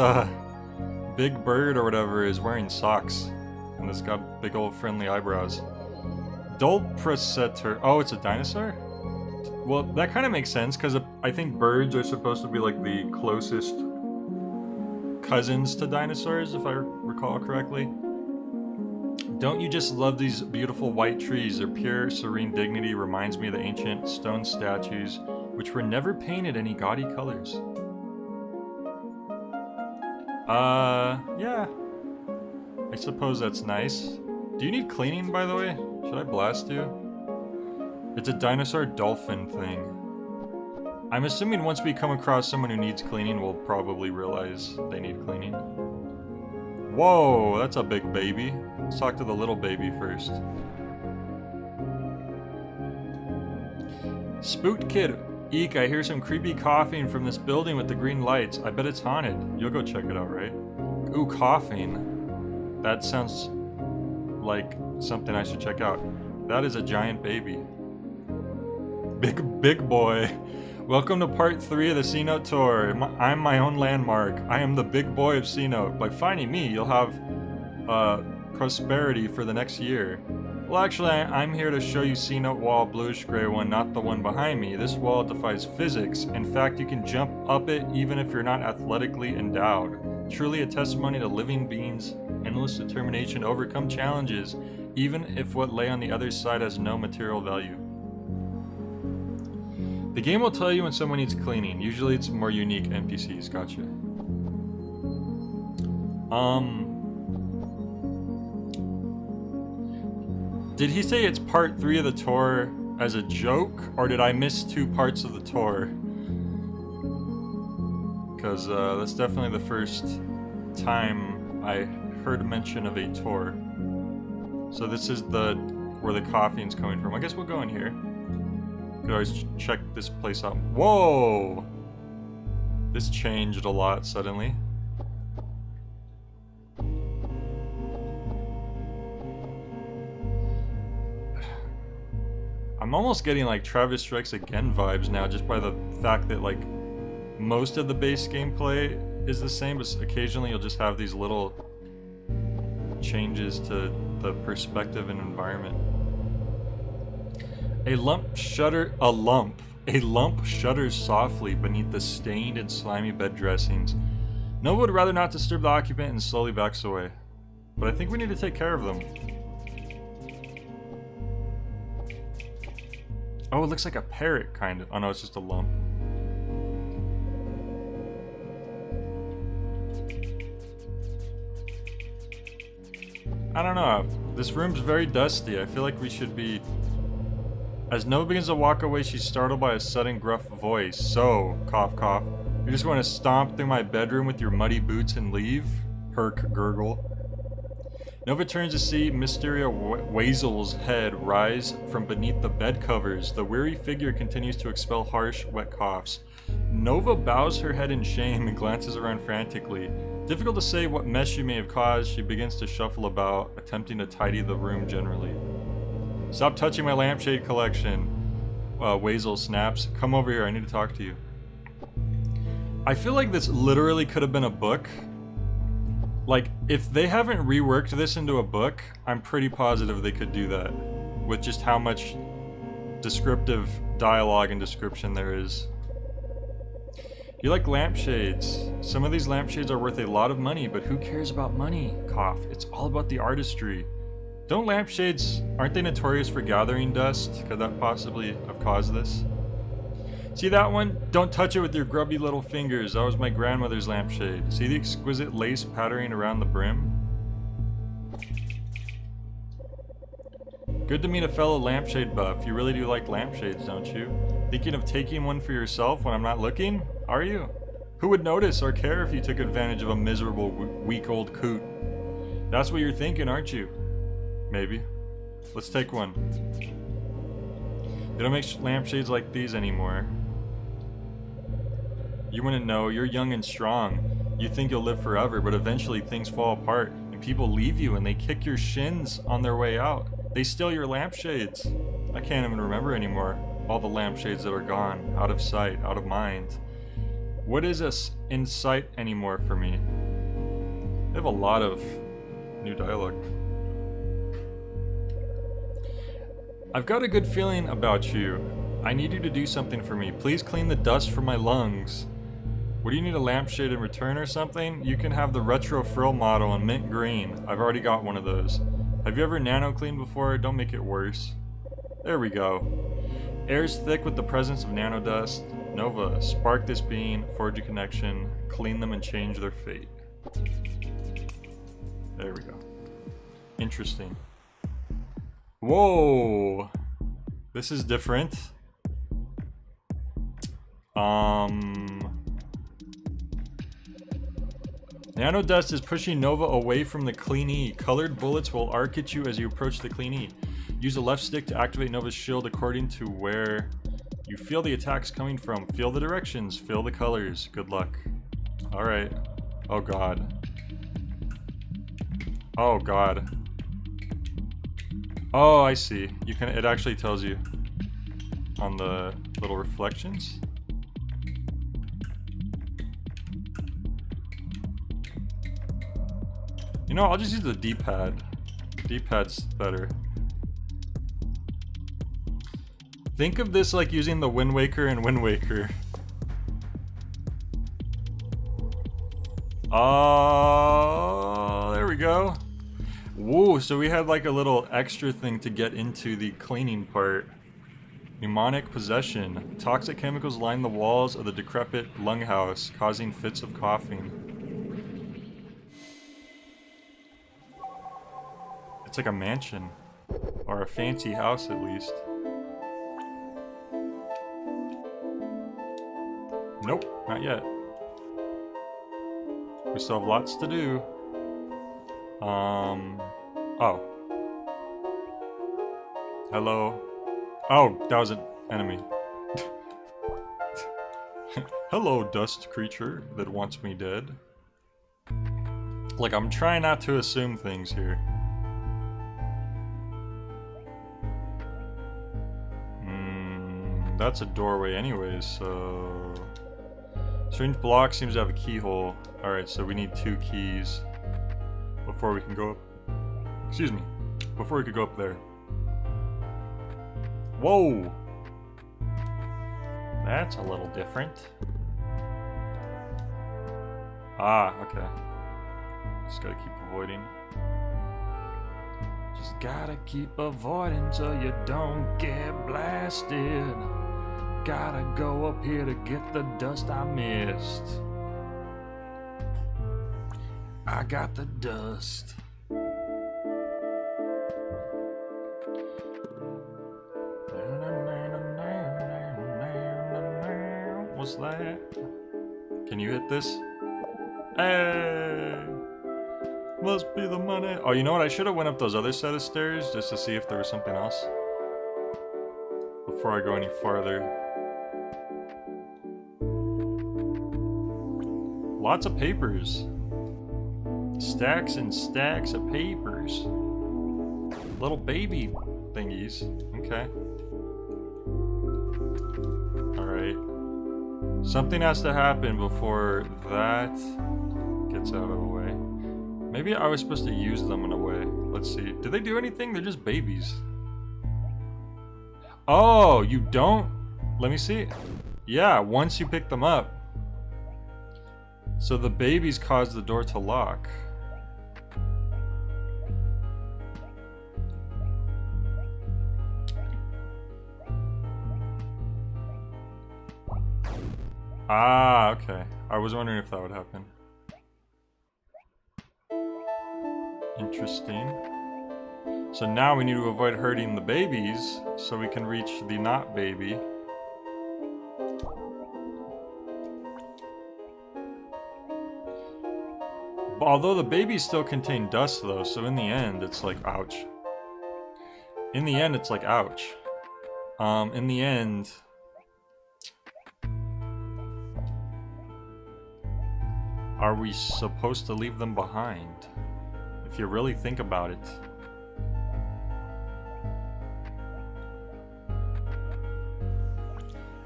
big bird or whatever is wearing socks. And it's got big old friendly eyebrows. Dulpracetor. Oh, it's a dinosaur? Well, that kind of makes sense, because I think birds are supposed to be like the closest cousins to dinosaurs, if I recall correctly. Don't you just love these beautiful white trees? Their pure, serene dignity reminds me of the ancient stone statues, which were never painted any gaudy colors. Yeah. I suppose that's nice. Do you need cleaning, by the way? Should I blast you? It's a dinosaur dolphin thing. I'm assuming once we come across someone who needs cleaning, we'll probably realize they need cleaning. Whoa, that's a big baby. Let's talk to the little baby first. Spooked kid. Eek, I hear some creepy coughing from this building with the green lights. I bet it's haunted. You'll go check it out, right? Ooh, coughing. That sounds like something I should check out. That is a giant baby. Big boy. Welcome to part 3 of the C-Note tour. I'm my own landmark. I am the big boy of C-Note. By finding me, you'll have prosperity for the next year. Well, actually, I'm here to show you C-Note wall, bluish gray one, not the one behind me. This wall defies physics. In fact, you can jump up it even if you're not athletically endowed. Truly a testimony to living beings' endless determination to overcome challenges, even if what lay on the other side has no material value. The game will tell you when someone needs cleaning. Usually it's more unique NPCs. Gotcha. Did he say it's part 3 of the tour as a joke, or did I miss 2 parts of the tour? Because that's definitely the first time I heard mention of a tour. So this is where the coughing's coming from. I guess we'll go in here. Could always check this place out. Whoa! This changed a lot suddenly. I'm almost getting like Travis Strikes Again vibes now, just by the fact that like most of the base gameplay is the same, but occasionally you'll just have these little changes to the perspective and environment. A lump shudders softly beneath the stained and slimy bed dressings. Nova would rather not disturb the occupant and slowly backs away. But I think we need to take care of them. Oh, it looks like a parrot, kind of. Oh no, it's just a lump. I don't know. This room's very dusty. I feel like we should be... As Nova begins to walk away, she's startled by a sudden gruff voice. So, cough cough, you're just going to stomp through my bedroom with your muddy boots and leave? Herc gurgle. Nova turns to see Mysteria Wazel's head rise from beneath the bed covers. The weary figure continues to expel harsh, wet coughs. Nova bows her head in shame and glances around frantically. Difficult to say what mess she may have caused, she begins to shuffle about, attempting to tidy the room generally. Stop touching my lampshade collection. Wazel snaps. Come over here, I need to talk to you. I feel like this literally could have been a book. Like, if they haven't reworked this into a book, I'm pretty positive they could do that. With just how much descriptive dialogue and description there is. You like lampshades. Some of these lampshades are worth a lot of money, but who cares about money? Cough. It's all about the artistry. Don't lampshades, aren't they notorious for gathering dust? Could that possibly have caused this? See that one? Don't touch it with your grubby little fingers. That was my grandmother's lampshade. See the exquisite lace patterning around the brim? Good to meet a fellow lampshade buff. You really do like lampshades, don't you? Thinking of taking one for yourself when I'm not looking? Are you? Who would notice or care if you took advantage of a miserable, week-old coot? That's what you're thinking, aren't you? Maybe. Let's take one. They don't make lampshades like these anymore. You wouldn't know. You're young and strong. You think you'll live forever, but eventually things fall apart, and people leave you and they kick your shins on their way out. They steal your lampshades. I can't even remember anymore. All the lampshades that are gone, out of sight, out of mind. What is this in sight anymore for me? They have a lot of new dialogue. I've got a good feeling about you. I need you to do something for me. Please clean the dust from my lungs. What do you need, a lampshade in return or something? You can have the retro frill model in mint green. I've already got one of those. Have you ever nano cleaned before? Don't make it worse. There we go. Air's thick with the presence of nano dust. Nova, spark this being, forge a connection, clean them and change their fate. There we go. Interesting. Whoa! This is different. Nano dust is pushing Nova away from the cleanee. Colored bullets will arc at you as you approach the cleanee. Use the left stick to activate Nova's shield according to where you feel the attacks coming from. Feel the directions, feel the colors. Good luck. Alright. Oh god. Oh god. Oh, I see. You can, it actually tells you on the little reflections. You know, I'll just use the D-pad. D-pad's better. Think of this like using the Wind Waker and Wind Waker. There we go. Whoa, so we had like a little extra thing to get into the cleaning part. Mnemonic possession. Toxic chemicals line the walls of the decrepit lunghouse, causing fits of coughing. It's like a mansion. Or a fancy house, at least. Nope, not yet. We still have lots to do. Oh. Hello. Oh, that was an enemy. Hello, dust creature that wants me dead. Like, I'm trying not to assume things here. That's a doorway anyways, so... Strange block seems to have a keyhole. Alright, so we need 2 keys before we can go up. Excuse me. Before we could go up there. Whoa! That's a little different. Ah, okay. Just gotta keep avoiding. Just gotta keep avoiding so you don't get blasted. Gotta go up here to get the dust I missed. I got the dust. What's that? Can you hit this? Hey! Must be the money. Oh, you know what? I should have went up those other set of stairs just to see if there was something else. Before I go any farther. Lots of papers. Stacks and stacks of papers. Little baby thingies. Okay. Alright. Something has to happen before that gets out of the way. Maybe I was supposed to use them in a way. Let's see. Do they do anything? They're just babies. Oh, you don't? Let me see. Yeah, once you pick them up. So the babies cause the door to lock. Ah, okay. I was wondering if that would happen. Interesting. So now we need to avoid hurting the babies so we can reach the not baby. Although the babies still contain dust though, so in the end it's like ouch. In the end it's like ouch. In the end, are we supposed to leave them behind? If you really think about it.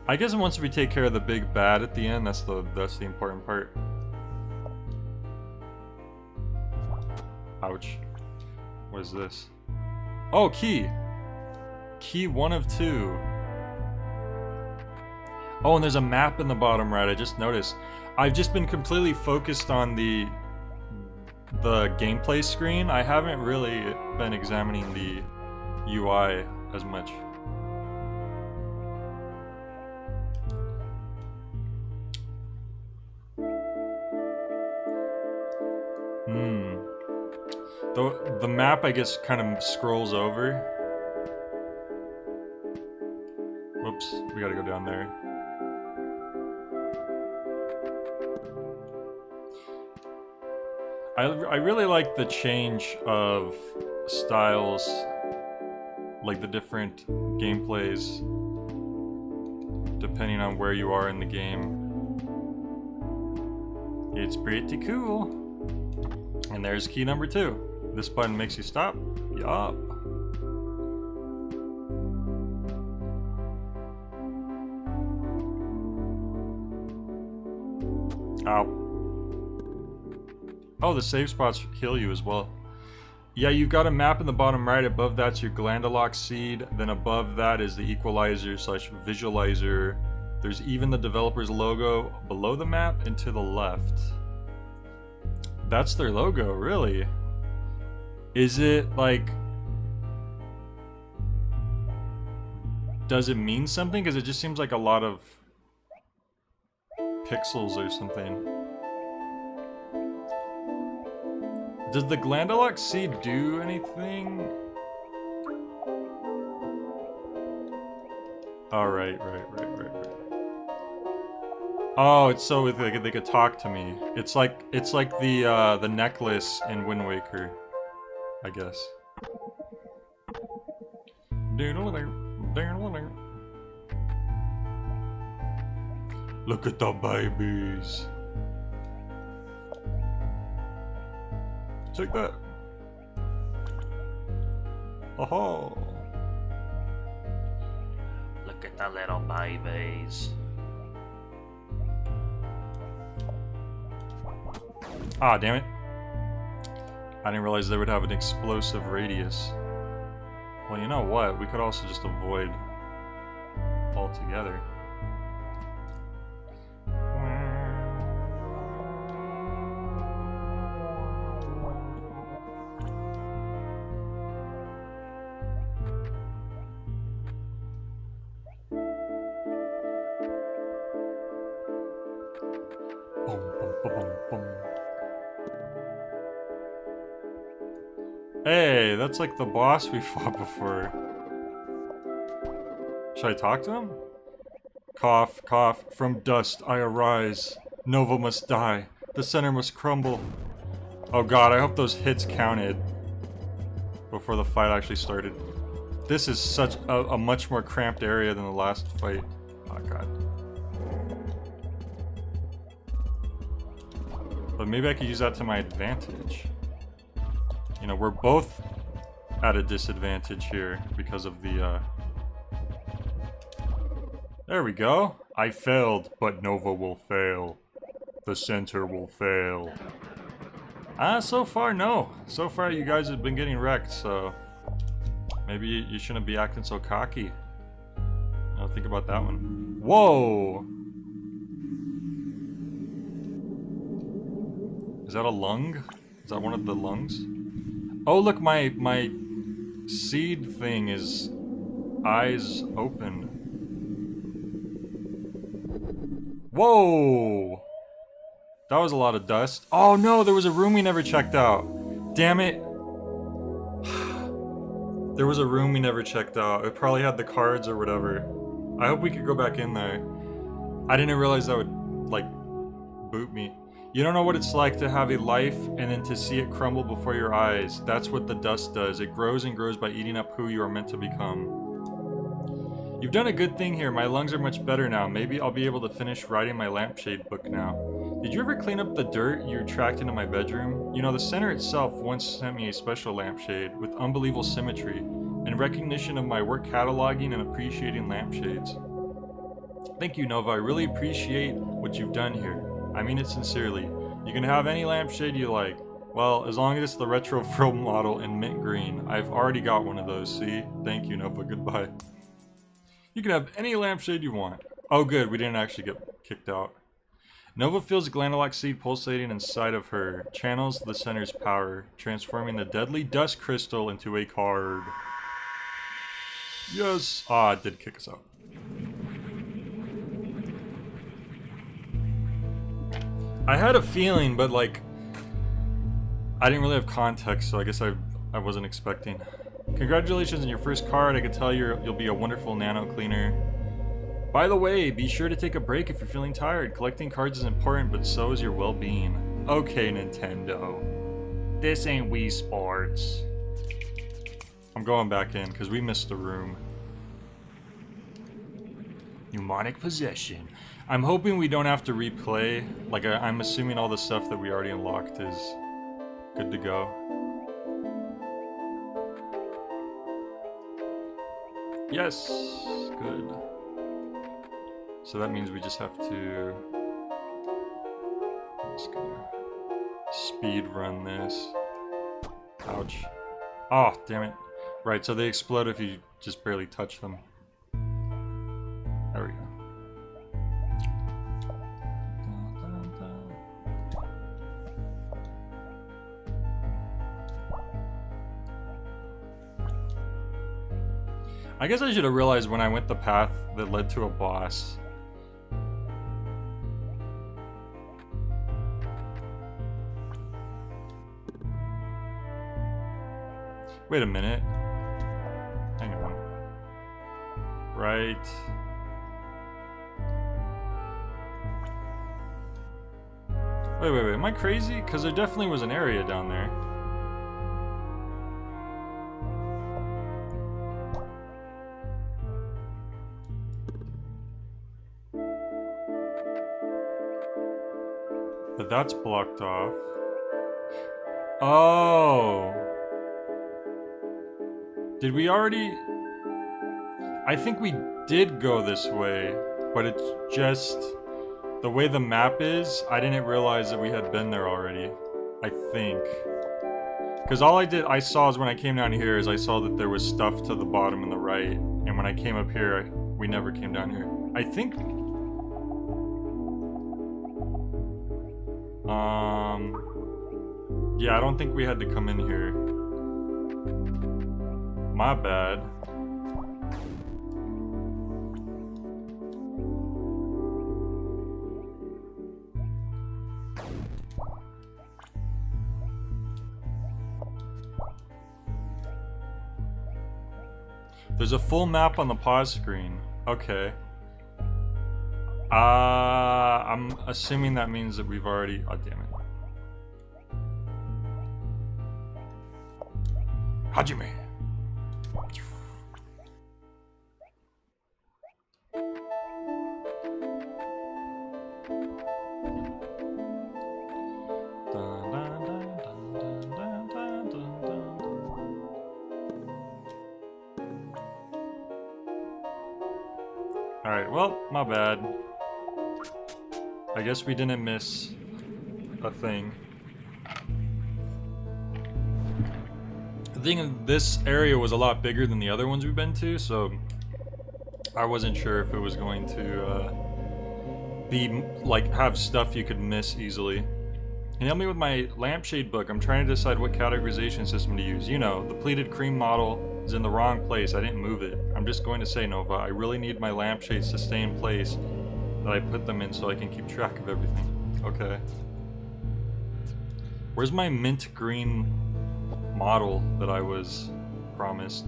I guess once we take care of the big bad at the end, that's the important part. Ouch. What is this? Oh, key! Key 1 of 2. Oh, and there's a map in the bottom right, I just noticed. I've just been completely focused on the gameplay screen. I haven't really been examining the UI as much. The map, I guess, kind of scrolls over. Whoops, we gotta go down there. I really like the change of styles, like the different gameplays, depending on where you are in the game. It's pretty cool. And there's key number 2. This button makes you stop. Yup. Ow. Oh, the save spots heal you as well. Yeah, you've got a map in the bottom right. Above that's your Glandalox seed. Then above that is the equalizer / visualizer. There's even the developer's logo below the map and to the left. That's their logo, really? Is it like... Does it mean something? Because it just seems like a lot of pixels or something. Does the Glandalox seed do anything? Oh, right. Oh, it's so they could talk to me. It's like the necklace in Wind Waker, I guess. Look at the babies. Take that. Oh. Look at the little babies. Ah, damn it. I didn't realize they would have an explosive radius. Well, you know what? We could also just avoid altogether. Boom, boom, boom, boom, boom. Hey, that's like the boss we fought before. Should I talk to him? Cough, cough, from dust I arise. Nova must die. The center must crumble. Oh god, I hope those hits counted before the fight actually started. This is such a much more cramped area than the last fight. Oh god. But maybe I could use that to my advantage. You know, we're both at a disadvantage here because of the, There we go. I failed, but Nova will fail. The center will fail. So far, no. So far, you guys have been getting wrecked, so... Maybe you shouldn't be acting so cocky. I'll think about that one. Whoa! Is that a lung? Is that one of the lungs? Oh, look, my seed thing is eyes open. Whoa! That was a lot of dust. Oh no, there was a room we never checked out. Damn it. There was a room we never checked out. It probably had the cards or whatever. I hope we could go back in there. I didn't realize that would, like, boot me. You don't know what it's like to have a life and then to see it crumble before your eyes. That's what the dust does. It grows and grows by eating up who you are meant to become. You've done a good thing here. My lungs are much better now. Maybe I'll be able to finish writing my lampshade book now. Did you ever clean up the dirt you tracked into my bedroom? You know, the center itself once sent me a special lampshade with unbelievable symmetry in recognition of my work cataloging and appreciating lampshades. Thank you, Nova. I really appreciate what you've done here. I mean it sincerely. You can have any lampshade you like. Well, as long as it's the retro frill model in mint green. I've already got one of those, see? Thank you, Nova. Goodbye. You can have any lampshade you want. Oh good, we didn't actually get kicked out. Nova feels a glandalox seed pulsating inside of her, channels the center's power, transforming the deadly dust crystal into a card. Yes! Ah, it did kick us out. I had a feeling, but like, I didn't really have context, so I guess I wasn't expecting. Congratulations on your first card. I can tell you'll be a wonderful nano cleaner. By the way, be sure to take a break if you're feeling tired. Collecting cards is important, but so is your well-being. Okay, Nintendo. This ain't Wii Sports. I'm going back in, because we missed a room. Mnemonic possession. I'm hoping we don't have to replay. Like, I'm assuming all the stuff that we already unlocked is good to go. Yes! Good. So that means we just have to... I'm just gonna speed run this. Ouch. Oh, damn it. Right, so they explode if you just barely touch them. There we go. I guess I should have realized when I went the path that led to a boss. Wait a minute. Hang on. Right. Wait. Am I crazy? Because there definitely was an area down there. But that's blocked off. Oh. Did we already... I think we did go this way, but it's just... The way the map is, I didn't realize that we had been there already. I think. Because all I saw is when I came down here is I saw that there was stuff to the bottom and the right. And when I came up here, we never came down here. I think... Yeah, I don't think we had to come in here. My bad. There's a full map on the pause screen. Okay. I'm assuming that means that we've already... Oh, damn it. Hajime. Alright, well, my bad. I guess we didn't miss a thing. The thing is, this area was a lot bigger than the other ones we've been to, so I wasn't sure if it was going to be like have stuff you could miss easily. Can you help me with my lampshade book? I'm trying to decide what categorization system to use. You know, the pleated cream model is in the wrong place. I didn't move it. I'm just going to say, Nova, I really need my lampshades to stay in place that I put them in so I can keep track of everything. Okay. Where's my mint green model that I was promised?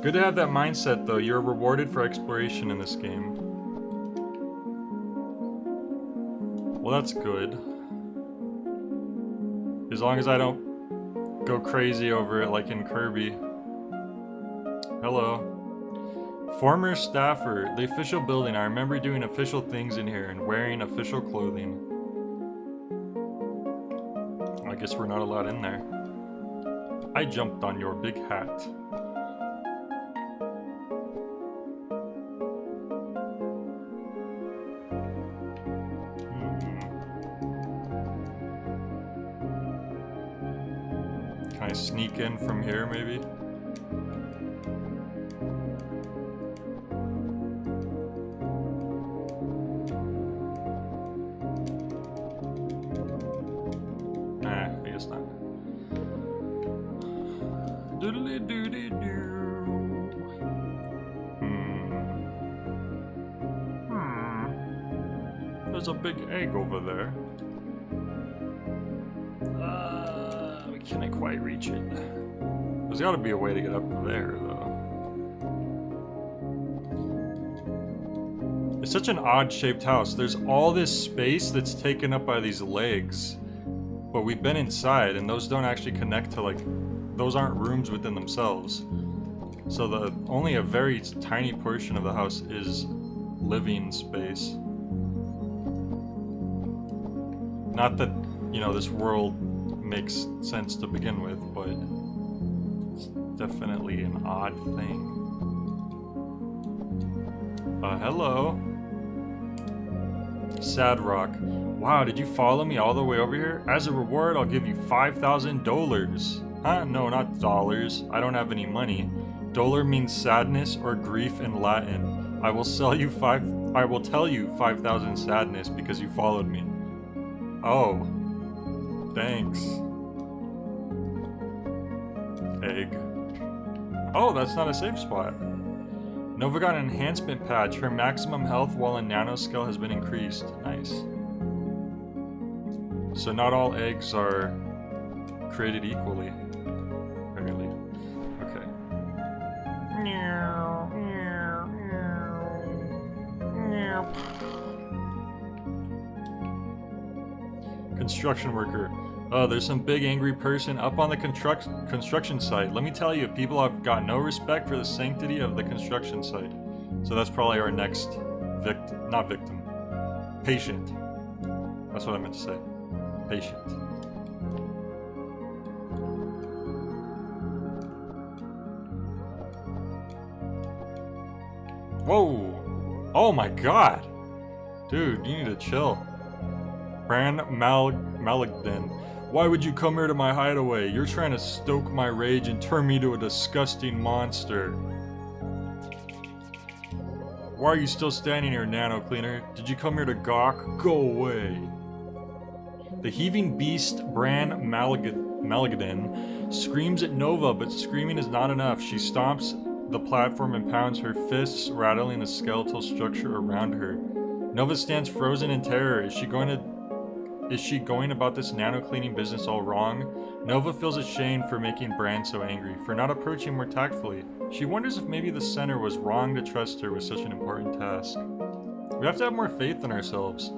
Good to have that mindset, though. You're rewarded for exploration in this game. Well, that's good. As long as I don't go crazy over it like in Kirby. Hello. Former staffer, the official building. I remember doing official things in here and wearing official clothing. I guess we're not allowed in there. I jumped on your big hat. Can I sneak in from here, maybe? Nah, I guess not. Doodly doody doo. There's a big egg over there. We can't quite reach it. There's gotta be a way to get up there, though. It's such an odd-shaped house. There's all this space that's taken up by these legs. But we've been inside, and those don't actually connect to, like... Those aren't rooms within themselves. So only a very tiny portion of the house is living space. Not that, you know, this world makes sense to begin with, but it's definitely an odd thing. Hello. Sad Rock. Wow, did you follow me all the way over here? As a reward, I'll give you $5,000. Huh? No, not dollars. I don't have any money. Dollar means sadness or grief in Latin. I will tell you 5,000 sadness because you followed me. Oh. Thanks. Egg. Oh, that's not a safe spot. Nova got an enhancement patch. Her maximum health while in nanoscale has been increased. Nice. So not all eggs are created equally, apparently. Okay. Construction worker. Oh, there's some big angry person up on the construction site. Let me tell you, people have got no respect for the sanctity of the construction site. So that's probably our next patient. That's what I meant to say. Patient. Whoa! Oh my god! Dude, you need to chill. Bran Maligden. Why would you come here to my hideaway? You're trying to stoke my rage and turn me into a disgusting monster. Why are you still standing here, Nano Cleaner? Did you come here to gawk? Go away. The heaving beast, Bran Maligden, screams at Nova, but screaming is not enough. She stomps the platform and pounds her fists, rattling the skeletal structure around her. Nova stands frozen in terror. Is she going about this nano cleaning business all wrong? Nova feels ashamed for making Bran so angry, for not approaching more tactfully. She wonders if maybe the center was wrong to trust her with such an important task. We have to have more faith in ourselves.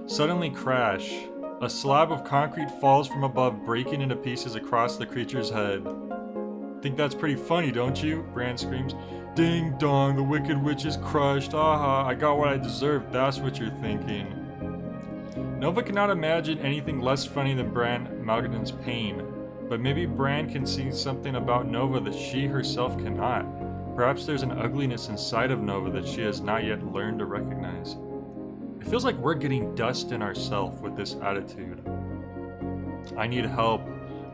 Suddenly crash. A slab of concrete falls from above, breaking into pieces across the creature's head. Think that's pretty funny, don't you? Bran screams. Ding dong, the wicked witch is crushed. Aha, I got what I deserved. That's what you're thinking. Nova cannot imagine anything less funny than Bran Malgadin's pain. But maybe Bran can see something about Nova that she herself cannot. Perhaps there's an ugliness inside of Nova that she has not yet learned to recognize. It feels like we're getting dust in ourselves with this attitude. I need help,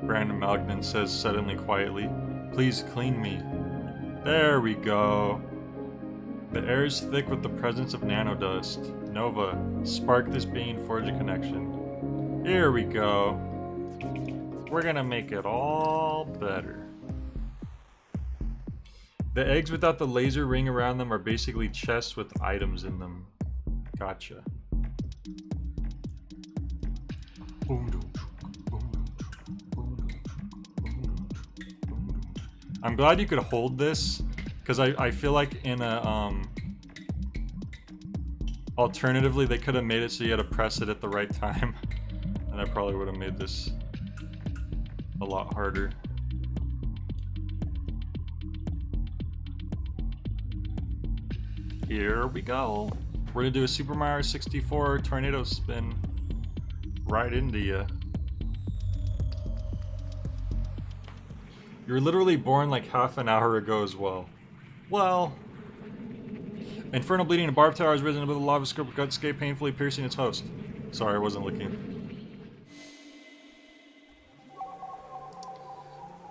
Brandon Malgnan says suddenly quietly. Please clean me. There we go. The air is thick with the presence of nanodust. Nova, spark this being, forge a connection. Here we go. We're gonna make it all better. The eggs without the laser ring around them are basically chests with items in them. Gotcha. I'm glad you could hold this, because I feel like in a, alternatively they could have made it so you had to press it at the right time. And I probably would have made this a lot harder. Here we go. We're gonna do a Super Mario 64 tornado spin right into you. You were literally born like half an hour ago as well. Well, infernal bleeding and barbed tower has risen above the lava scope, gutscape painfully piercing its host. Sorry, I wasn't looking.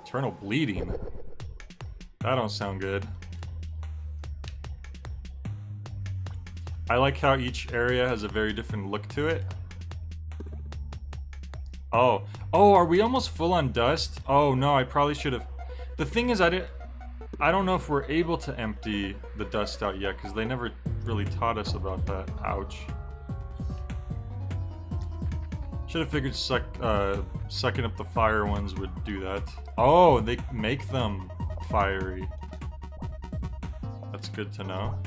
Eternal bleeding? That don't sound good. I like how each area has a very different look to it. Oh, are we almost full on dust? Oh no, I probably should have. The thing is, I don't know if we're able to empty the dust out yet, because they never really taught us about that. Ouch. Should have figured sucking up the fire ones would do that. Oh, they make them fiery. That's good to know.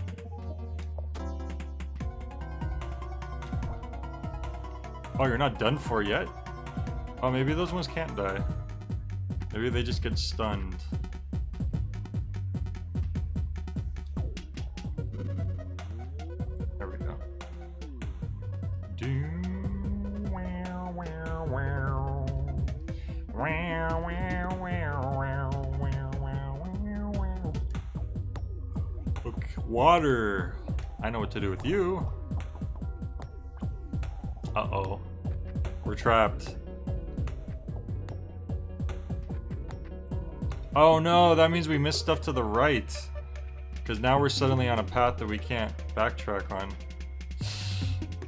Oh, you're not done for yet? Oh, maybe those ones can't die. Maybe they just get stunned. There we go. Look, water. I know what to do with you. Uh-oh. We're trapped. Oh no, that means we missed stuff to the right. Because now we're suddenly on a path that we can't backtrack on.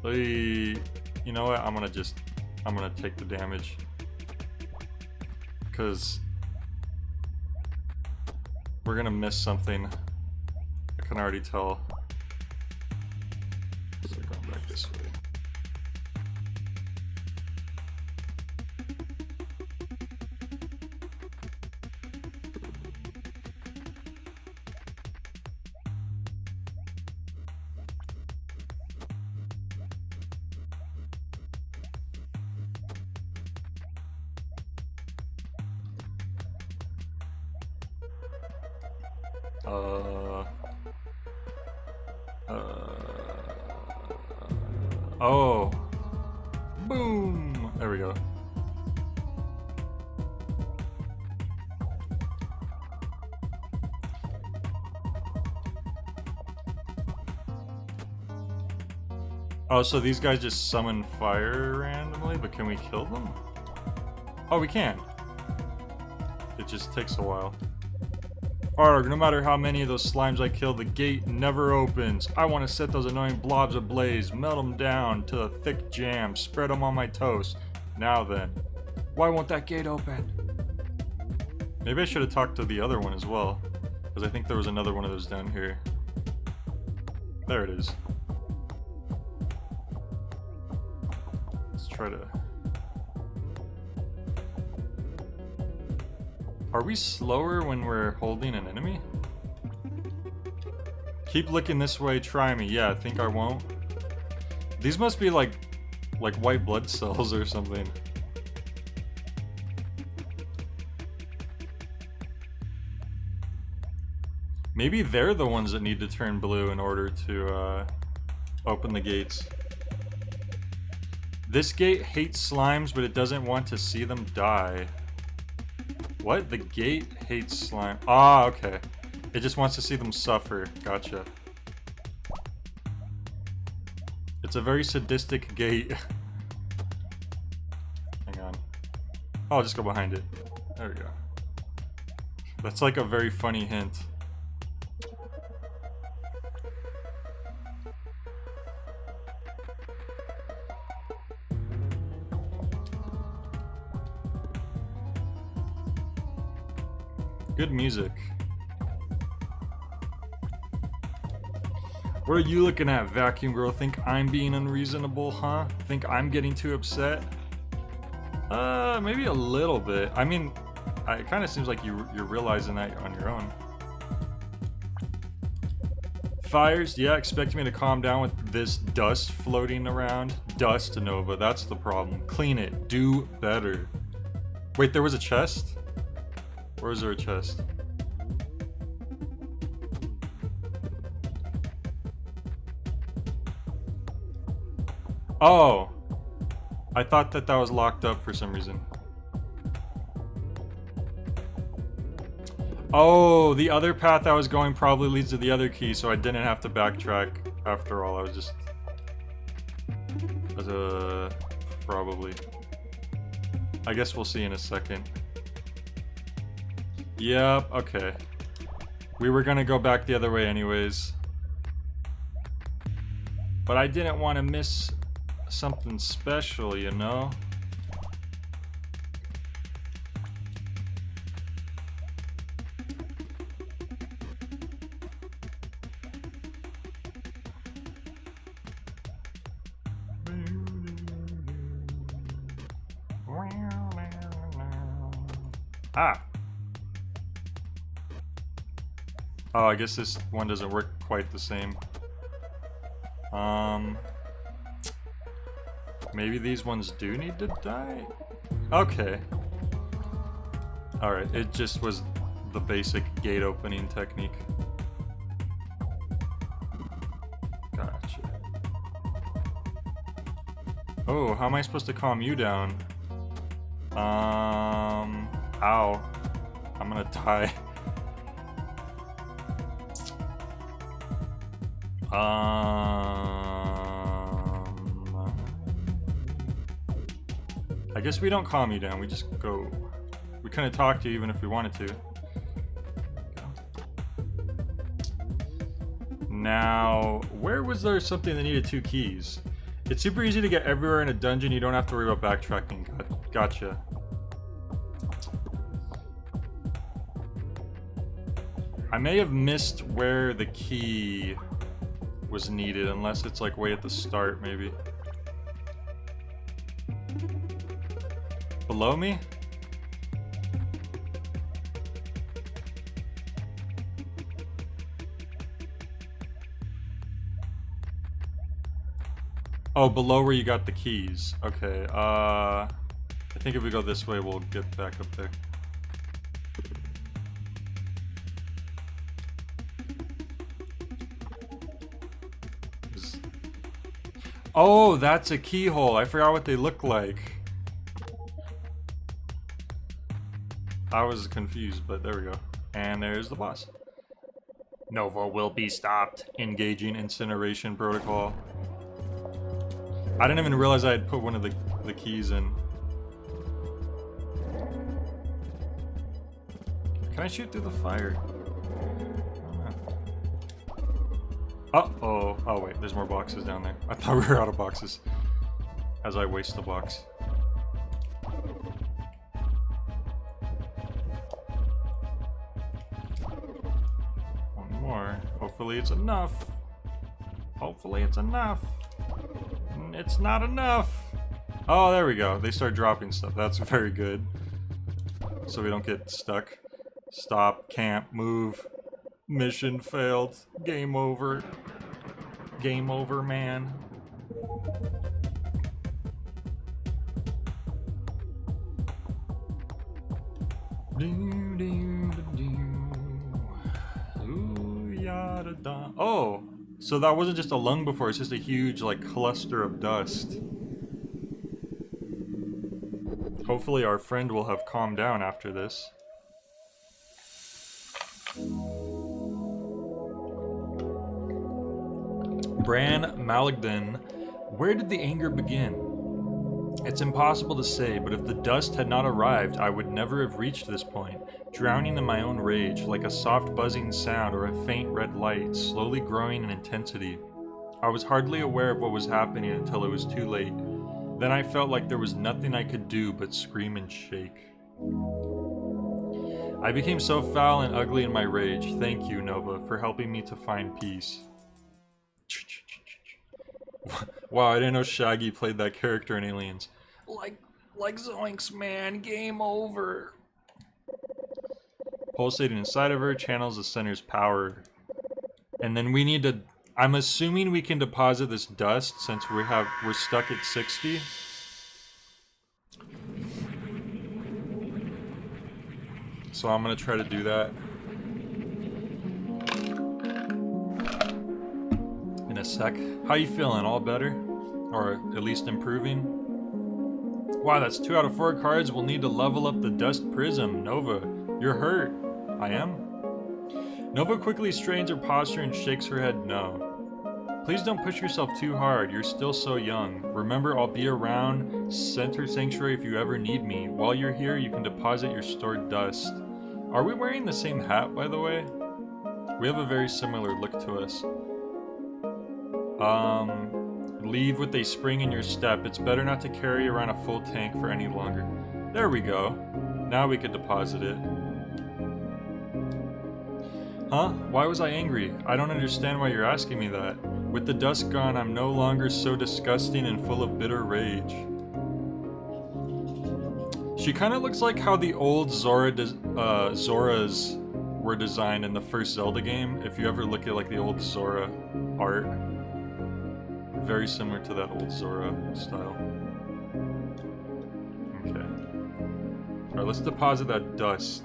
You know what? I'm gonna take the damage. Because we're gonna miss something. I can already tell. So going back this way. Oh. Boom! There we go. Oh, so these guys just summon fire randomly, but can we kill them? Oh, we can. It just takes a while. Arg, no matter how many of those slimes I kill, the gate never opens. I want to set those annoying blobs ablaze, melt them down to a thick jam, spread them on my toast. Now then, why won't that gate open? Maybe I should have talked to the other one as well, because I think there was another one of those down here. There it is. Let's try to... Are we slower when we're holding an enemy? Keep looking this way, try me. Yeah, I think I won't. These must be like white blood cells or something. Maybe they're the ones that need to turn blue in order to open the gates. This gate hates slimes, but it doesn't want to see them die. What? The gate hates slime. Ah, okay. It just wants to see them suffer. Gotcha. It's a very sadistic gate. Hang on. Oh, I'll just go behind it. There we go. That's like a very funny hint. Good music. What are you looking at, Vacuum Girl? Think I'm being unreasonable, huh? Think I'm getting too upset? Maybe a little bit. I mean, it kind of seems like you're realizing that on your own. Fires? Yeah, expect me to calm down with this dust floating around? Dust, Nova, that's the problem. Clean it. Do better. Wait, there was a chest? Or is there a chest? Oh! I thought that was locked up for some reason. Oh, the other path I was going probably leads to the other key, so I didn't have to backtrack after all. I was just... probably. I guess we'll see in a second. Yep, okay. We were gonna go back the other way anyways. But I didn't want to miss something special, you know? Ah! Oh, I guess this one doesn't work quite the same. Maybe these ones do need to die? Okay. Alright, it just was the basic gate opening technique. Gotcha. Oh, how am I supposed to calm you down? Ow. I'm gonna die. I guess we don't calm you down, we just go. We couldn't talk to you even if we wanted to. Now, where was there something that needed 2 keys? It's super easy to get everywhere in a dungeon, you don't have to worry about backtracking. Gotcha. I may have missed where the key was needed, unless it's like way at the start, maybe. Below me? Oh, below where you got the keys. Okay, I think if we go this way, we'll get back up there. Oh, that's a keyhole. I forgot what they look like. I was confused, but there we go. And there's the boss. Nova will be stopped. Engaging incineration protocol. I didn't even realize I had put one of the keys in. Can I shoot through the fire? Uh-oh. Oh, wait. There's more boxes down there. I thought we were out of boxes. As I waste the box. One more. Hopefully it's enough. Hopefully it's enough. It's not enough. Oh, there we go. They start dropping stuff. That's very good. So we don't get stuck. Stop. Can't move. Mission failed. Game over. Game over, man. Oh, so that wasn't just a lung before, it's just a huge, like, cluster of dust. Hopefully our friend will have calmed down after this. Bran Malagden, where did the anger begin? It's impossible to say, but if the dust had not arrived, I would never have reached this point, drowning in my own rage, like a soft buzzing sound or a faint red light, slowly growing in intensity. I was hardly aware of what was happening until it was too late. Then I felt like there was nothing I could do but scream and shake. I became so foul and ugly in my rage. Thank you, Nova, for helping me to find peace. Wow, I didn't know Shaggy played that character in Aliens. Like Zoinks, man, game over. Pulsating inside of her channels the center's power. And then we need to... I'm assuming we can deposit this dust since we're stuck at 60. So I'm gonna try to do that in a sec. How you feeling? All better? Or at least improving? Wow, that's 2 out of 4 cards. We'll need to level up the Dust Prism. Nova, you're hurt. I am? Nova quickly strains her posture and shakes her head no. Please don't push yourself too hard. You're still so young. Remember, I'll be around Center Sanctuary if you ever need me. While you're here, you can deposit your stored dust. Are we wearing the same hat, by the way? We have a very similar look to us. Leave with a spring in your step. It's better not to carry around a full tank for any longer. There we go. Now we could deposit it. Huh? Why was I angry? I don't understand why you're asking me that. With the dust gone, I'm no longer so disgusting and full of bitter rage. She kind of looks like how the old Zoras were designed in the first Zelda game. If you ever look at like the old Zora art. Very similar to that old Zora style. Okay. Alright, let's deposit that dust.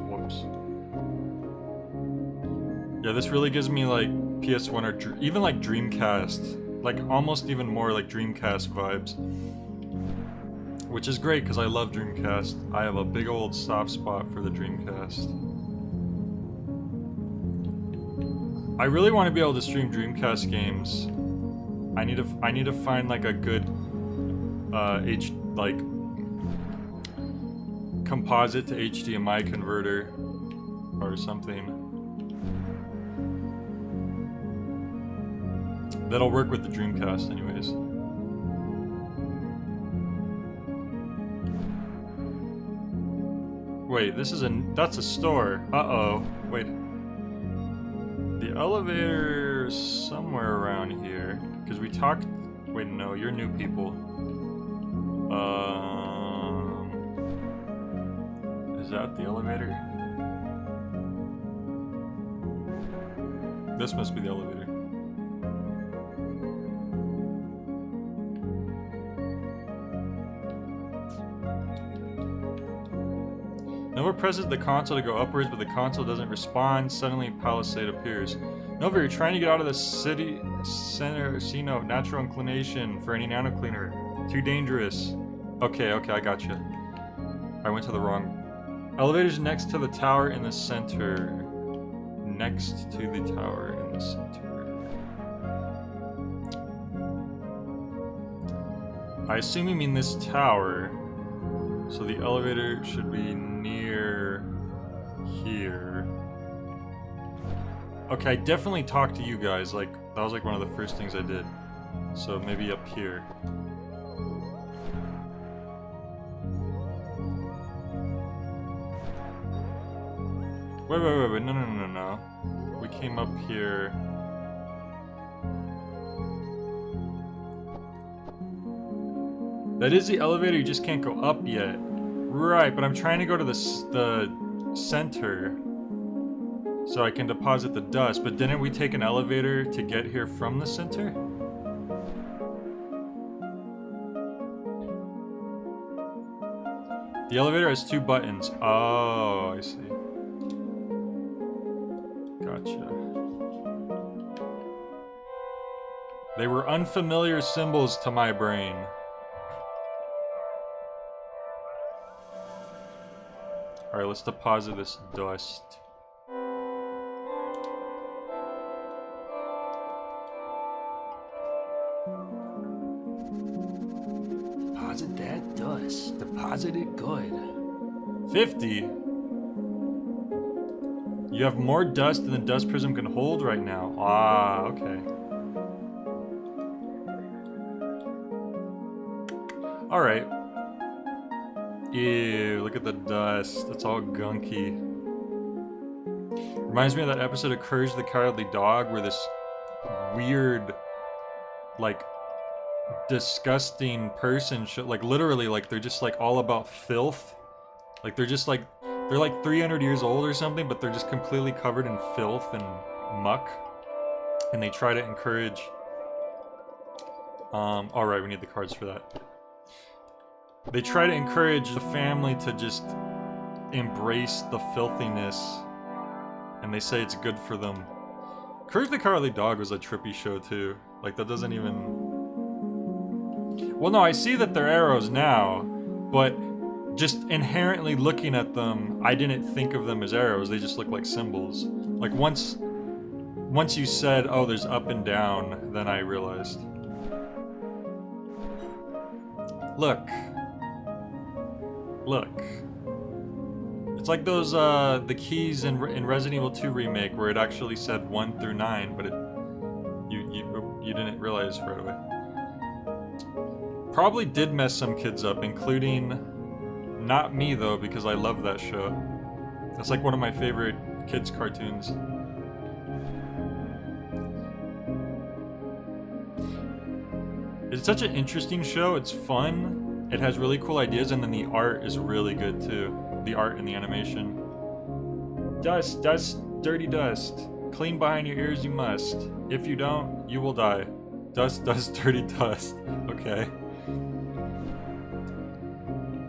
Whoops. Yeah, this really gives me like PS1 or even like Dreamcast. Like almost even more like Dreamcast vibes. Which is great because I love Dreamcast. I have a big old soft spot for the Dreamcast. I really want to be able to stream Dreamcast games. I need to find like a good composite to HDMI converter or something that'll work with the Dreamcast anyways. Wait, that's a store. Uh-oh. Wait. The elevator's somewhere around here. Because we talked... Wait, no, you're new people. Is that the elevator? This must be the elevator. Nova presses the console to go upwards, but the console doesn't respond. Suddenly, Palisade appears. Nova, you're trying to get out of the city center. See no natural inclination for any nano cleaner. Too dangerous. Okay, I gotcha. I went to the wrong... Elevator's next to the tower in the center. Next to the tower in the center. I assume you mean this tower. So the elevator should be near here. Okay, I definitely talked to you guys, like, that was like one of the first things I did. So maybe up here. Wait, no. We came up here. That is the elevator, you just can't go up yet. Right, but I'm trying to go to the center so I can deposit the dust, but didn't we take an elevator to get here from the center? The elevator has 2 buttons. Oh, I see. Gotcha. They were unfamiliar symbols to my brain. Alright, let's deposit this dust. Yes, deposited good. 50? You have more dust than the dust prism can hold right now. Ah, okay. Alright. Ew, look at the dust. It's all gunky. Reminds me of that episode of Courage the Cowardly Dog where this weird, like, disgusting person like literally like they're just like all about filth. Like they're just like they're like 300 years old or something, but they're just completely covered in filth and muck. And they try to encourage alright, we need the cards for that. They try to encourage the family to just embrace the filthiness, and they say it's good for them. Courage the Cowardly Dog was a trippy show too. Like that doesn't even... Well, no, I see that they're arrows now, but just inherently looking at them, I didn't think of them as arrows. They just look like symbols. Like once you said, oh, there's up and down, then I realized. Look. Look. It's like those, the keys in Resident Evil 2 Remake where it actually said 1 through 9, but you didn't realize right away. Probably did mess some kids up, including... Not me, though, because I love that show. It's like one of my favorite kids' cartoons. It's such an interesting show. It's fun. It has really cool ideas, and then the art is really good, too. The art and the animation. Dust, dust, dirty dust. Clean behind your ears you must. If you don't, you will die. Dust, dust, dirty dust. Okay.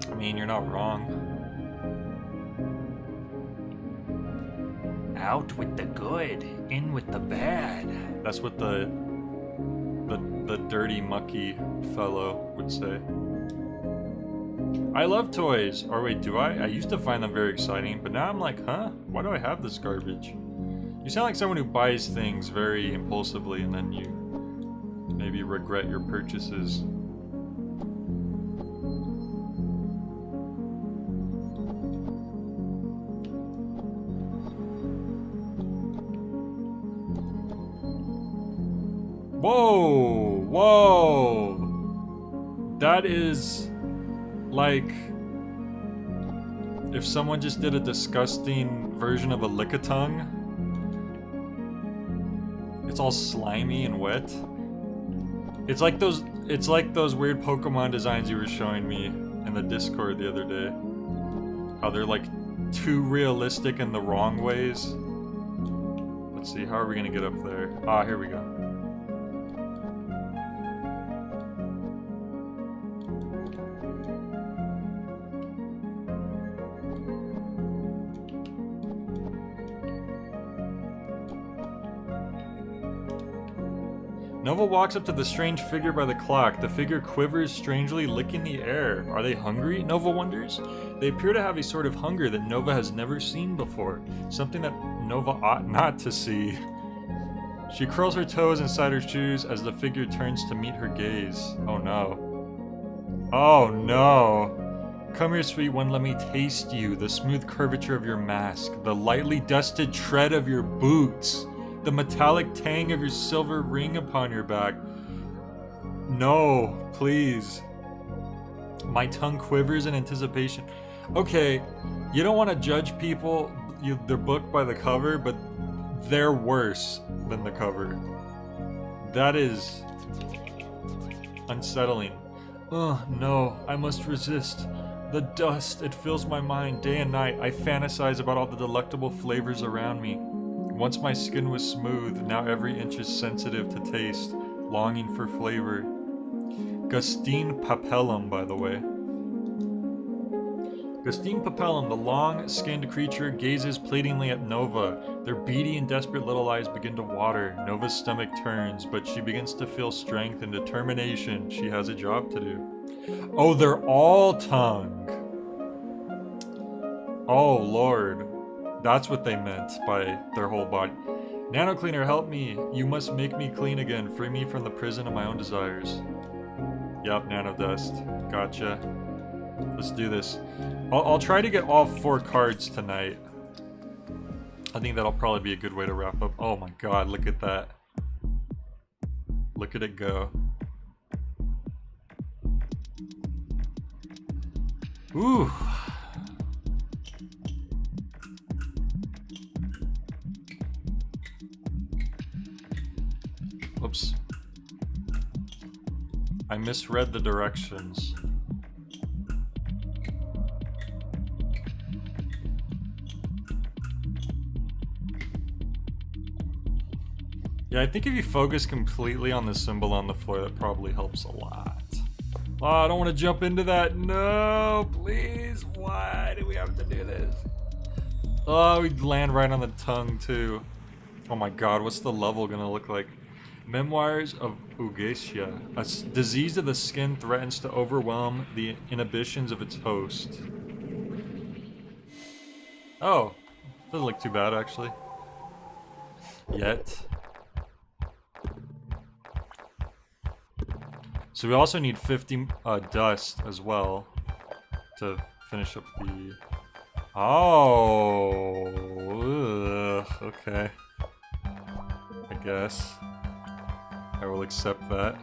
I mean, you're not wrong. Out with the good, in with the bad. That's what the dirty, mucky fellow would say. I love toys. Or wait, do I? I used to find them very exciting, but now I'm like, huh? Why do I have this garbage? You sound like someone who buys things very impulsively and then you maybe regret your purchases. Whoa! Whoa! That is like if someone just did a disgusting version of a lick-a-tongue. It's all slimy and wet. It's like those weird Pokemon designs you were showing me in the Discord the other day. How they're like too realistic in the wrong ways. Let's see, how are we gonna get up there? Ah, here we go. Nova walks up to the strange figure by the clock. The figure quivers strangely, licking the air. Are they hungry? Nova wonders. They appear to have a sort of hunger that Nova has never seen before. Something that Nova ought not to see. She curls her toes inside her shoes as the figure turns to meet her gaze. Oh no. Oh no. Come here, sweet one, let me taste you. The smooth curvature of your mask. The lightly dusted tread of your boots. The metallic tang of your silver ring upon your back. No, please. My tongue quivers in anticipation. Okay, you don't want to judge people, their book by the cover, but they're worse than the cover. That is unsettling. Ugh, no, I must resist. The dust, it fills my mind day and night. I fantasize about all the delectable flavors around me. Once my skin was smooth, now every inch is sensitive to taste, longing for flavor. Gustine Papellum, by the way. Gustine Papellum, the long-skinned creature, gazes pleadingly at Nova. Their beady and desperate little eyes begin to water. Nova's stomach turns, but she begins to feel strength and determination. She has a job to do. Oh, they're all tongue! Oh, Lord. That's what they meant by their whole body. Nano Cleaner, help me. You must make me clean again. Free me from the prison of my own desires. Yup, Nano Dust. Gotcha. Let's do this. I'll try to get all 4 cards tonight. I think that'll probably be a good way to wrap up. Oh my god, look at that. Look at it go. Ooh. Oops. I misread the directions. Yeah, I think if you focus completely on the symbol on the floor, that probably helps a lot. Oh, I don't want to jump into that. No, please. Why do we have to do this? Oh, we land right on the tongue, too. Oh my god, what's the level gonna look like? Memoirs of Ugesia. A disease of the skin threatens to overwhelm the inhibitions of its host. Oh, doesn't look too bad, actually. Yet. So we also need 50 dust as well to finish up the... Oh, ugh, okay. I guess. I will accept that.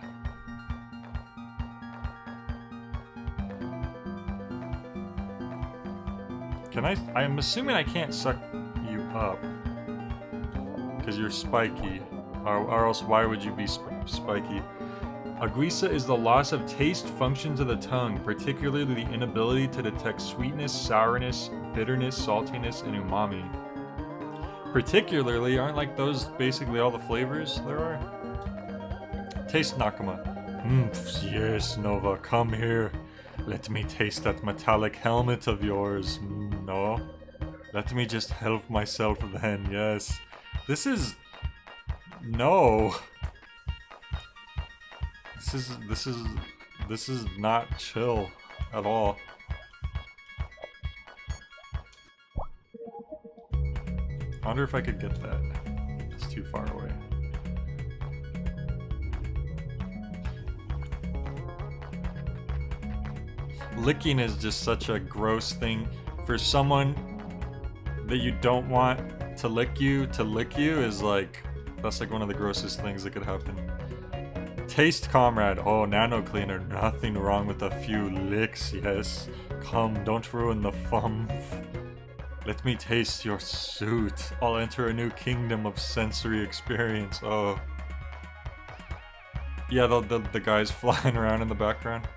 Can I'm assuming I can't suck you up. Because you're spiky. Or else why would you be spiky? Aguisa is the loss of taste functions of the tongue, particularly the inability to detect sweetness, sourness, bitterness, saltiness, and umami. Particularly, aren't like those basically all the flavors there are? Taste Nakama. Yes, Nova, come here. Let me taste that metallic helmet of yours. No. Let me just help myself then, yes. This is... No. This is not chill at all. I wonder if I could get that. It's too far away. Licking is just such a gross thing. For someone that you don't want to lick you is like, that's like one of the grossest things that could happen. Taste comrade. Oh, nano cleaner. Nothing wrong with a few licks, yes. Come, don't ruin the fun. Let me taste your suit. I'll enter a new kingdom of sensory experience. Oh. Yeah, the guys flying around in the background.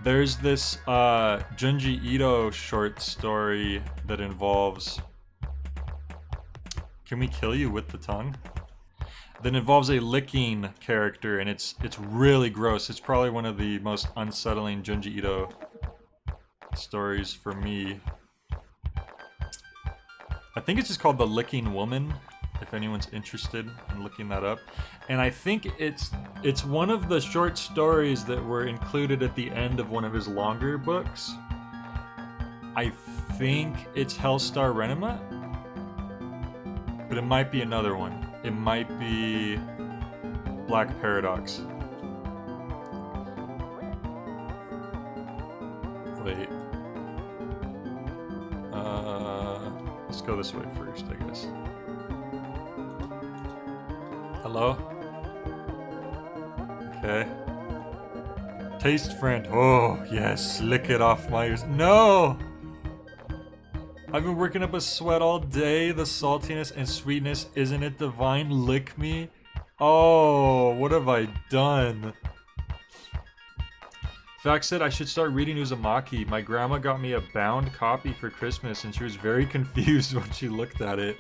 There's this Junji Ito short story that involves... Can we kill you with the tongue? That involves a licking character, and it's really gross. It's probably one of the most unsettling Junji Ito stories for me. I think it's just called The Licking Woman, if anyone's interested in looking that up. And I think it's one of the short stories that were included at the end of one of his longer books. I think it's Hellstar Renema, but it might be another one. It might be Black Paradox. Wait. Let's go this way first, I guess. Hello? Okay. Taste friend. Oh, yes. Lick it off my ears. No! I've been working up a sweat all day. The saltiness and sweetness, isn't it divine? Lick me. Oh, what have I done? Fact said I should start reading Uzumaki. My grandma got me a bound copy for Christmas and she was very confused when she looked at it.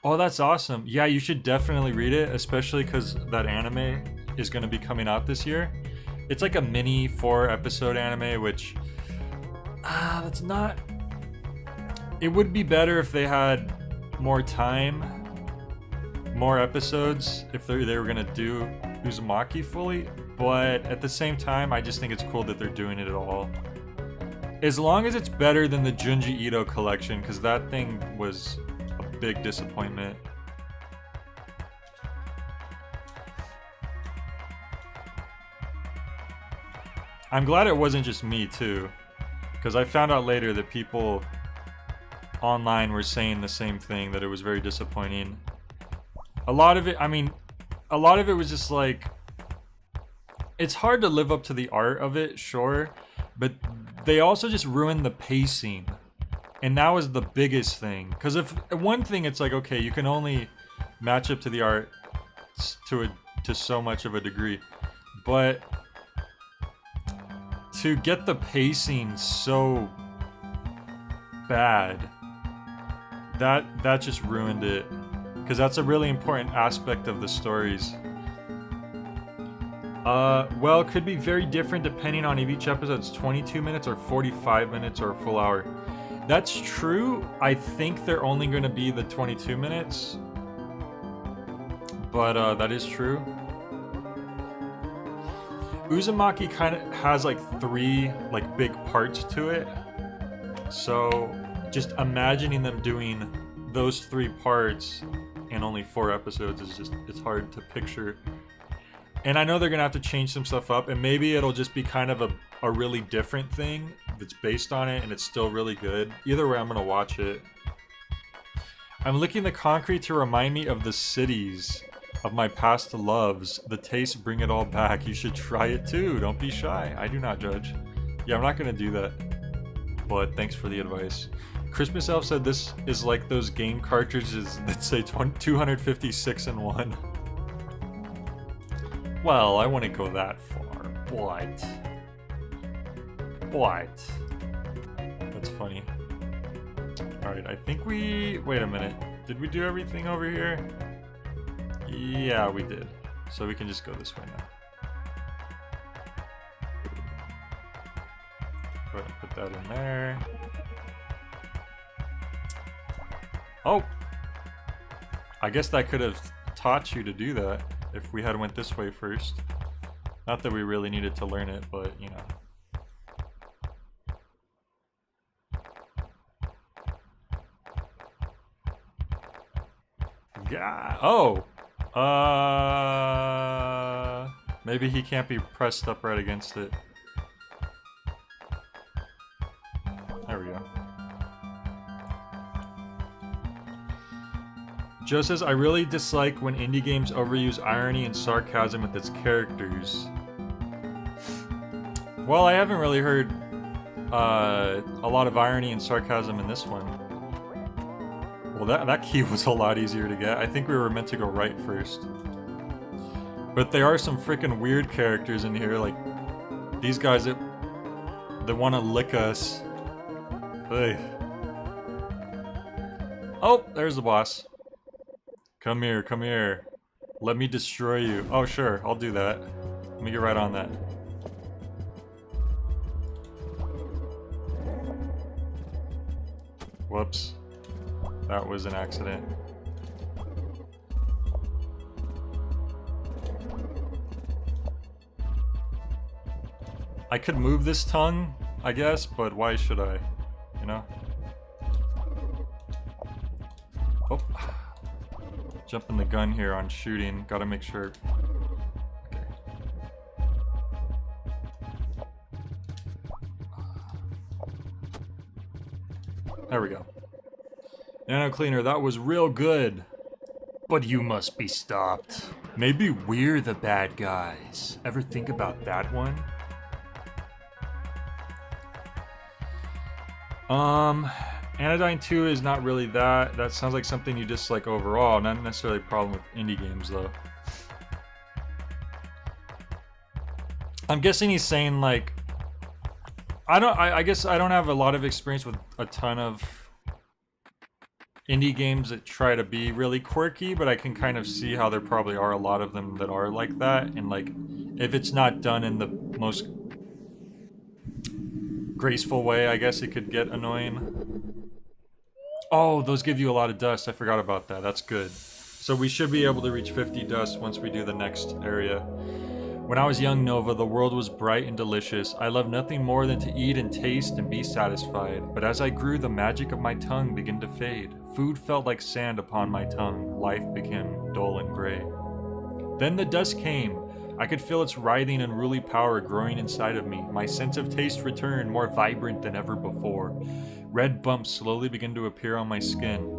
Oh, that's awesome. Yeah, you should definitely read it, especially because that anime is going to be coming out this year. It's like a mini 4-episode anime, which... that's not... It would be better if they had more time, more episodes, if they were gonna do Uzumaki fully, but at the same time, I just think it's cool that they're doing it at all. As long as it's better than the Junji Ito collection, because that thing was a big disappointment. I'm glad it wasn't just me, too. Because I found out later that people online were saying the same thing, that it was very disappointing. A lot of it, I mean, a lot of it was just like, it's hard to live up to the art of it, sure, but they also just ruined the pacing. And that was the biggest thing. Because if one thing, it's like, okay, you can only match up to the art to so much of a degree, but to get the pacing so bad, that just ruined it. Because that's a really important aspect of the stories. Well, it could be very different depending on if each episode's 22 minutes or 45 minutes or a full hour. That's true. I think they're only going to be the 22 minutes. But that is true. Uzumaki kind of has like 3 like big parts to it. So just imagining them doing those 3 parts in only 4 episodes is just, it's hard to picture. And I know they're gonna have to change some stuff up, and maybe it'll just be kind of a really different thing that's based on it, and it's still really good. Either way, I'm gonna watch it. I'm licking the concrete to remind me of the cities of my past loves. The tastes bring it all back. You should try it too. Don't be shy. I do not judge. Yeah, I'm not gonna do that. But thanks for the advice. Christmas Elf said this is like those game cartridges that say 256 in 1. Well, I wouldn't go that far, but that's funny. Alright, I think we... Wait a minute. Did we do everything over here? Yeah, we did. So we can just go this way now. Go ahead and put that in there. Oh! I guess that could have taught you to do that if we had went this way first. Not that we really needed to learn it, but you know. Yeah. Oh! Maybe he can't be pressed up right against it. There we go. Joe says, I really dislike when indie games overuse irony and sarcasm with its characters. Well, I haven't really heard a lot of irony and sarcasm in this one. Well, that key was a lot easier to get. I think we were meant to go right first. But there are some freaking weird characters in here, like these guys that want to lick us. Hey. Oh, there's the boss. Come here, come here. Let me destroy you. Oh, sure, I'll do that. Let me get right on that. Whoops. That was an accident. I could move this tongue, I guess, but why should I? You know? Oh. Jumping the gun here on shooting. Gotta make sure. Okay. There we go. Nano Cleaner, that was real good. But you must be stopped. Maybe we're the bad guys. Ever think about that one? Anodyne 2 is not really that. That sounds like something you dislike overall. Not necessarily a problem with indie games, though. I'm guessing he's saying, like... I guess I don't have a lot of experience with a ton of indie games that try to be really quirky, but I can kind of see how there probably are a lot of them that are like that. And, like, if it's not done in the most graceful way, I guess it could get annoying. Oh, those give you a lot of dust. I forgot about that. That's good. So we should be able to reach 50 dust once we do the next area. When I was young, Nova, the world was bright and delicious. I loved nothing more than to eat and taste and be satisfied. But as I grew, the magic of my tongue began to fade. Food felt like sand upon my tongue. Life became dull and gray. Then the dust came. I could feel its writhing unruly power growing inside of me. My sense of taste returned, more vibrant than ever before. Red bumps slowly began to appear on my skin,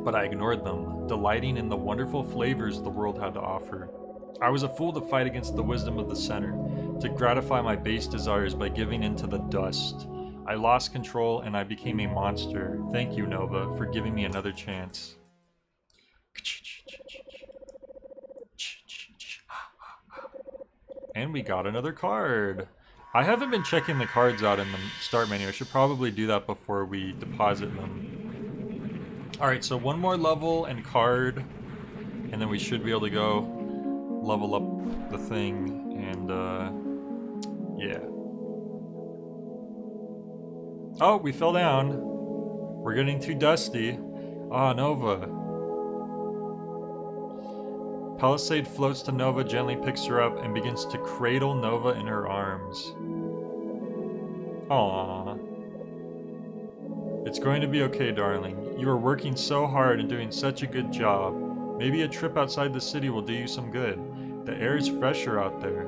but I ignored them, delighting in the wonderful flavors the world had to offer. I was a fool to fight against the wisdom of the center, to gratify my base desires by giving in to the dust. I lost control and I became a monster. Thank you, Nova, for giving me another chance. And we got another card. I haven't been checking the cards out in the start menu. I should probably do that before we deposit them. Alright, so one more level and card, and then we should be able to go level up the thing, and yeah. Oh, we fell down. We're getting too dusty. Ah, Nova. Palisade floats to Nova, gently picks her up, and begins to cradle Nova in her arms. Aww. It's going to be okay, darling. You are working so hard and doing such a good job. Maybe a trip outside the city will do you some good. The air is fresher out there.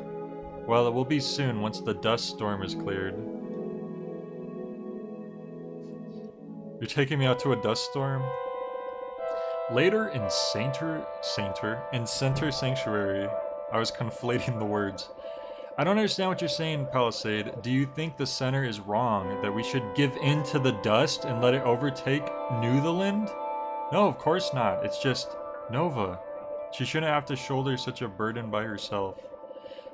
Well, it will be soon once the dust storm is cleared. You're taking me out to a dust storm? Later in Center Sanctuary, I was conflating the words. I don't understand what you're saying, Palisade. Do you think the center is wrong, that we should give in to the dust and let it overtake Newtherland? No, of course not. It's just Nova. She shouldn't have to shoulder such a burden by herself.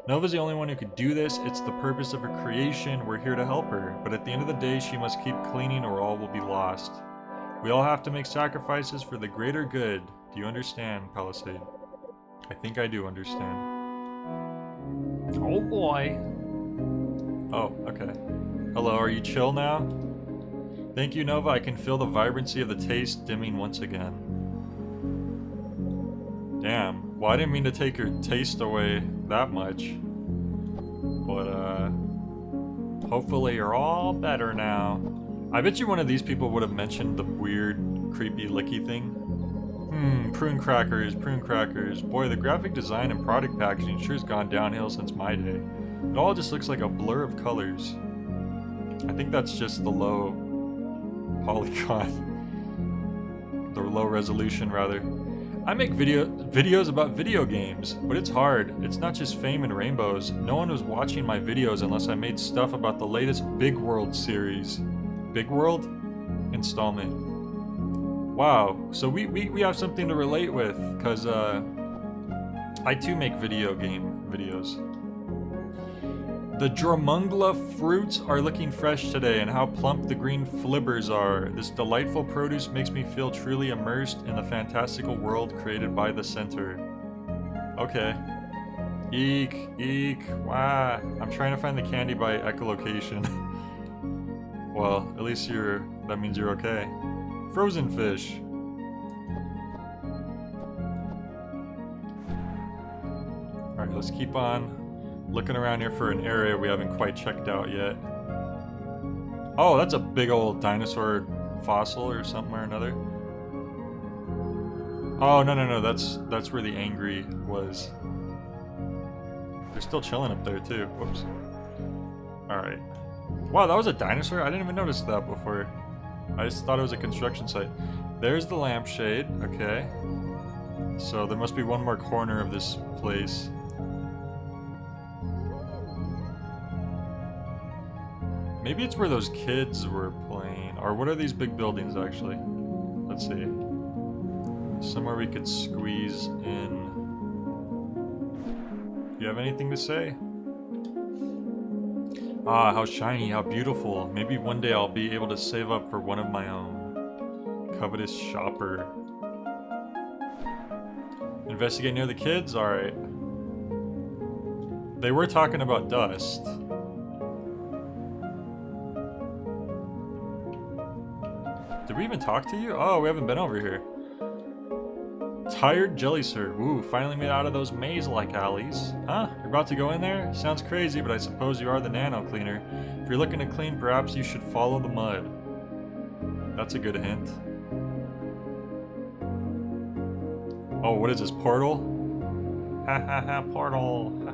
Nova's the only one who could do this. It's the purpose of her creation. We're here to help her. But at the end of the day, she must keep cleaning or all will be lost. We all have to make sacrifices for the greater good. Do you understand, Palisade? I think I do understand. Oh boy. Oh, okay. Hello, are you chill now? Thank you, Nova. I can feel the vibrancy of the taste dimming once again. Damn. Well, I didn't mean to take your taste away that much. But, hopefully you're all better now. I bet you one of these people would have mentioned the weird, creepy, licky thing. Prune crackers, prune crackers. Boy, the graphic design and product packaging sure has gone downhill since my day. It all just looks like a blur of colors. I think that's just the low polygon. The low resolution, rather. I make videos about video games, but it's hard. It's not just fame and rainbows. No one was watching my videos unless I made stuff about the latest Big World series. Big World? Installment. Wow, so we have something to relate with, because I too make video game videos. The Dromungla fruits are looking fresh today, and how plump the green flibbers are. This delightful produce makes me feel truly immersed in the fantastical world created by the center. Okay. Eek, eek, wah. I'm trying to find the candy by echolocation. Well, at least that means you're okay. Frozen fish. Alright, let's keep on looking around here for an area we haven't quite checked out yet. Oh, that's a big old dinosaur fossil or something or another. Oh, no, that's where the angry was. They're still chilling up there too. Whoops. Alright. Wow, that was a dinosaur? I didn't even notice that before. I just thought it was a construction site. There's the lampshade, okay. So there must be one more corner of this place. Maybe it's where those kids were playing. Or what are these big buildings actually? Let's see. Somewhere we could squeeze in. Do you have anything to say? Ah, how shiny, how beautiful. Maybe one day I'll be able to save up for one of my own. Covetous shopper. Investigate near the kids? Alright. They were talking about dust. Did we even talk to you? Oh, we haven't been over here. Tired jelly sir. Ooh, finally made out of those maze-like alleys. Huh? You're about to go in there? Sounds crazy, but I suppose you are the nano cleaner. If you're looking to clean, perhaps you should follow the mud. That's a good hint. Oh, what is this, portal? Ha ha ha, portal. Ha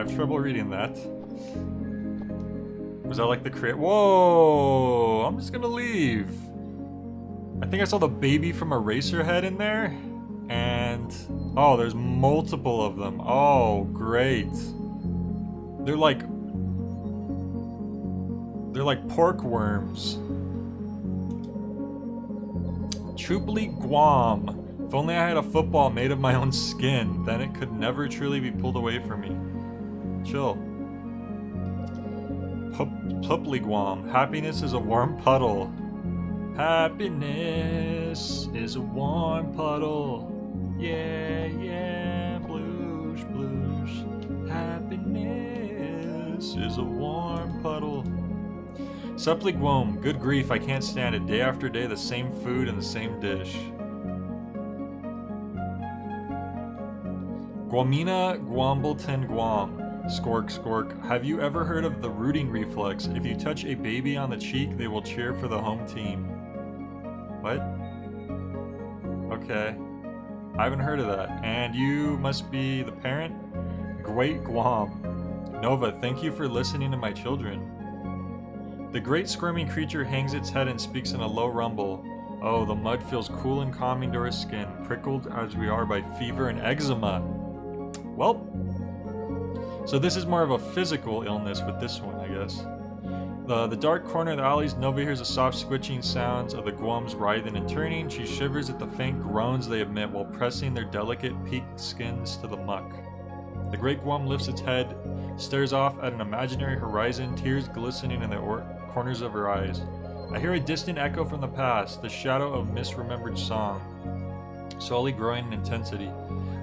have trouble reading that. Was that like the create? Whoa! I'm just gonna leave. I think I saw the baby from Eraserhead in there. And oh, there's multiple of them. Oh, great. They're like pork worms. Trooply Guam. If only I had a football made of my own skin, then it could never truly be pulled away from me. Chill. Pluply Guam. Happiness is a warm puddle. Happiness is a warm puddle. Yeah, yeah, blues, blues. Happiness is a warm puddle. Supply Guam. Good grief, I can't stand it. Day after day, the same food and the same dish. Guamina, Guambleton, Guam. Skork, skork. Have you ever heard of the rooting reflex? If you touch a baby on the cheek, they will cheer for the home team. What? Okay. I haven't heard of that. And you must be the parent? Great Guam. Nova, thank you for listening to my children. The great squirming creature hangs its head and speaks in a low rumble. Oh, the mud feels cool and calming to our skin, prickled as we are by fever and eczema. Well, so this is more of a physical illness with this one, I guess. The dark corner of the alleys, Nova hears the soft squitching sounds of the Guams writhing and turning. She shivers at the faint groans they emit while pressing their delicate peaked skins to the muck. The great Guam lifts its head, stares off at an imaginary horizon, tears glistening in the corners of her eyes. I hear a distant echo from the past, the shadow of misremembered song, slowly growing in intensity.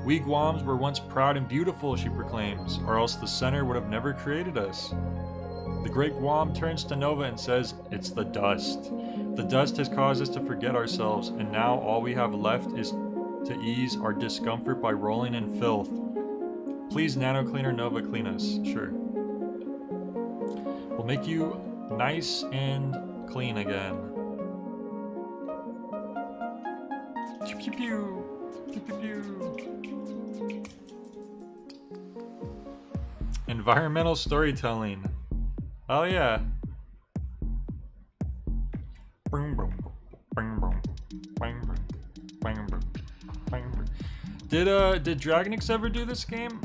We Guams were once proud and beautiful, she proclaims, or else the center would have never created us. The great Guam turns to Nova and says, it's the dust. The dust has caused us to forget ourselves, and now all we have left is to ease our discomfort by rolling in filth. Please, Nano Cleaner Nova, clean us. Sure. We'll make you nice and clean again. Pew pew pew. Pew pew pew. Environmental storytelling. Oh yeah. Did Dragonix ever do this game?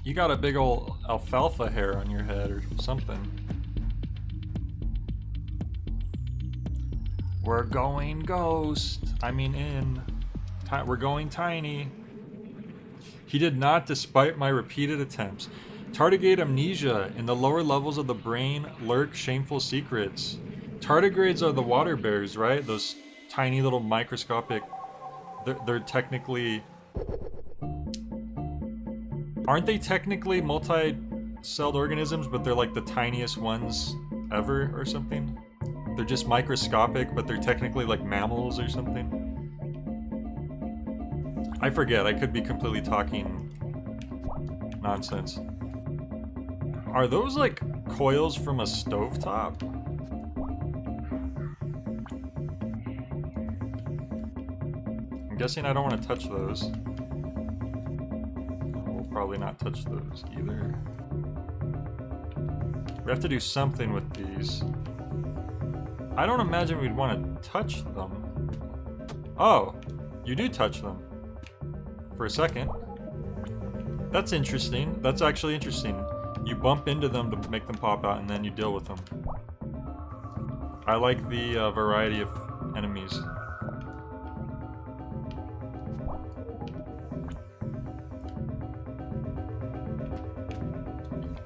You got a big old alfalfa hair on your head or something. We're going ghost. I mean in. We're going tiny. He did not, despite my repeated attempts. Tardigrade amnesia. In the lower levels of the brain lurk shameful secrets. Tardigrades are the water bears, right? Those tiny little microscopic... They're technically... Aren't they technically multi-celled organisms, but they're like the tiniest ones ever or something? They're just microscopic, but they're technically like mammals or something? I forget, I could be completely talking nonsense. Are those like coils from a stovetop? I'm guessing I don't want to touch those. We'll probably not touch those either. We have to do something with these. I don't imagine we'd want to touch them. Oh, you do touch them. For a second. That's interesting. That's actually interesting. You bump into them to make them pop out and then you deal with them. I like the variety of enemies.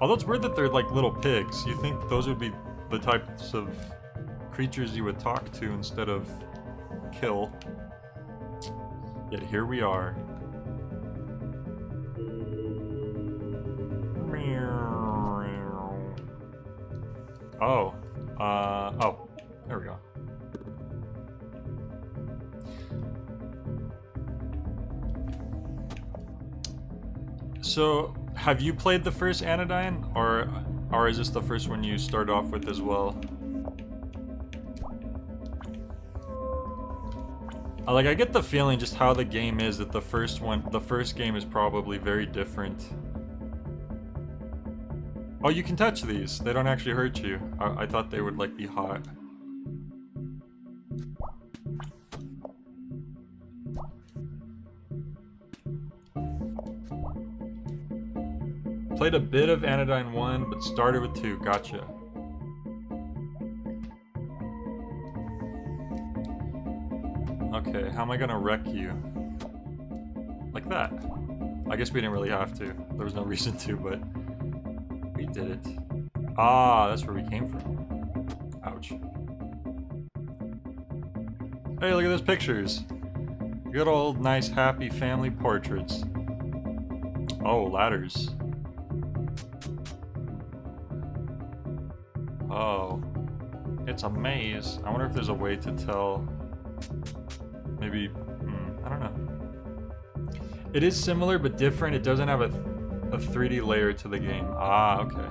Although it's weird that they're like little pigs. You think those would be the types of creatures you would talk to instead of kill. Yet here we are. Oh. Oh. There we go. So, have you played the first Anodyne, or is this the first one you start off with as well? Like, I get the feeling just how the game is that the first game is probably very different. Oh, you can touch these. They don't actually hurt you. I thought they would, like, be hot. Played a bit of Anodyne 1, but started with 2. Gotcha. Okay, how am I gonna wreck you? Like that. I guess we didn't really have to. There was no reason to, but we did it. Ah, that's where we came from. Ouch. Hey, look at those pictures. Good old, nice, happy family portraits. Oh, ladders. Oh. It's a maze. I wonder if there's a way to tell. Maybe, I don't know. It is similar but different. It doesn't have a 3D layer to the game. Ah, okay.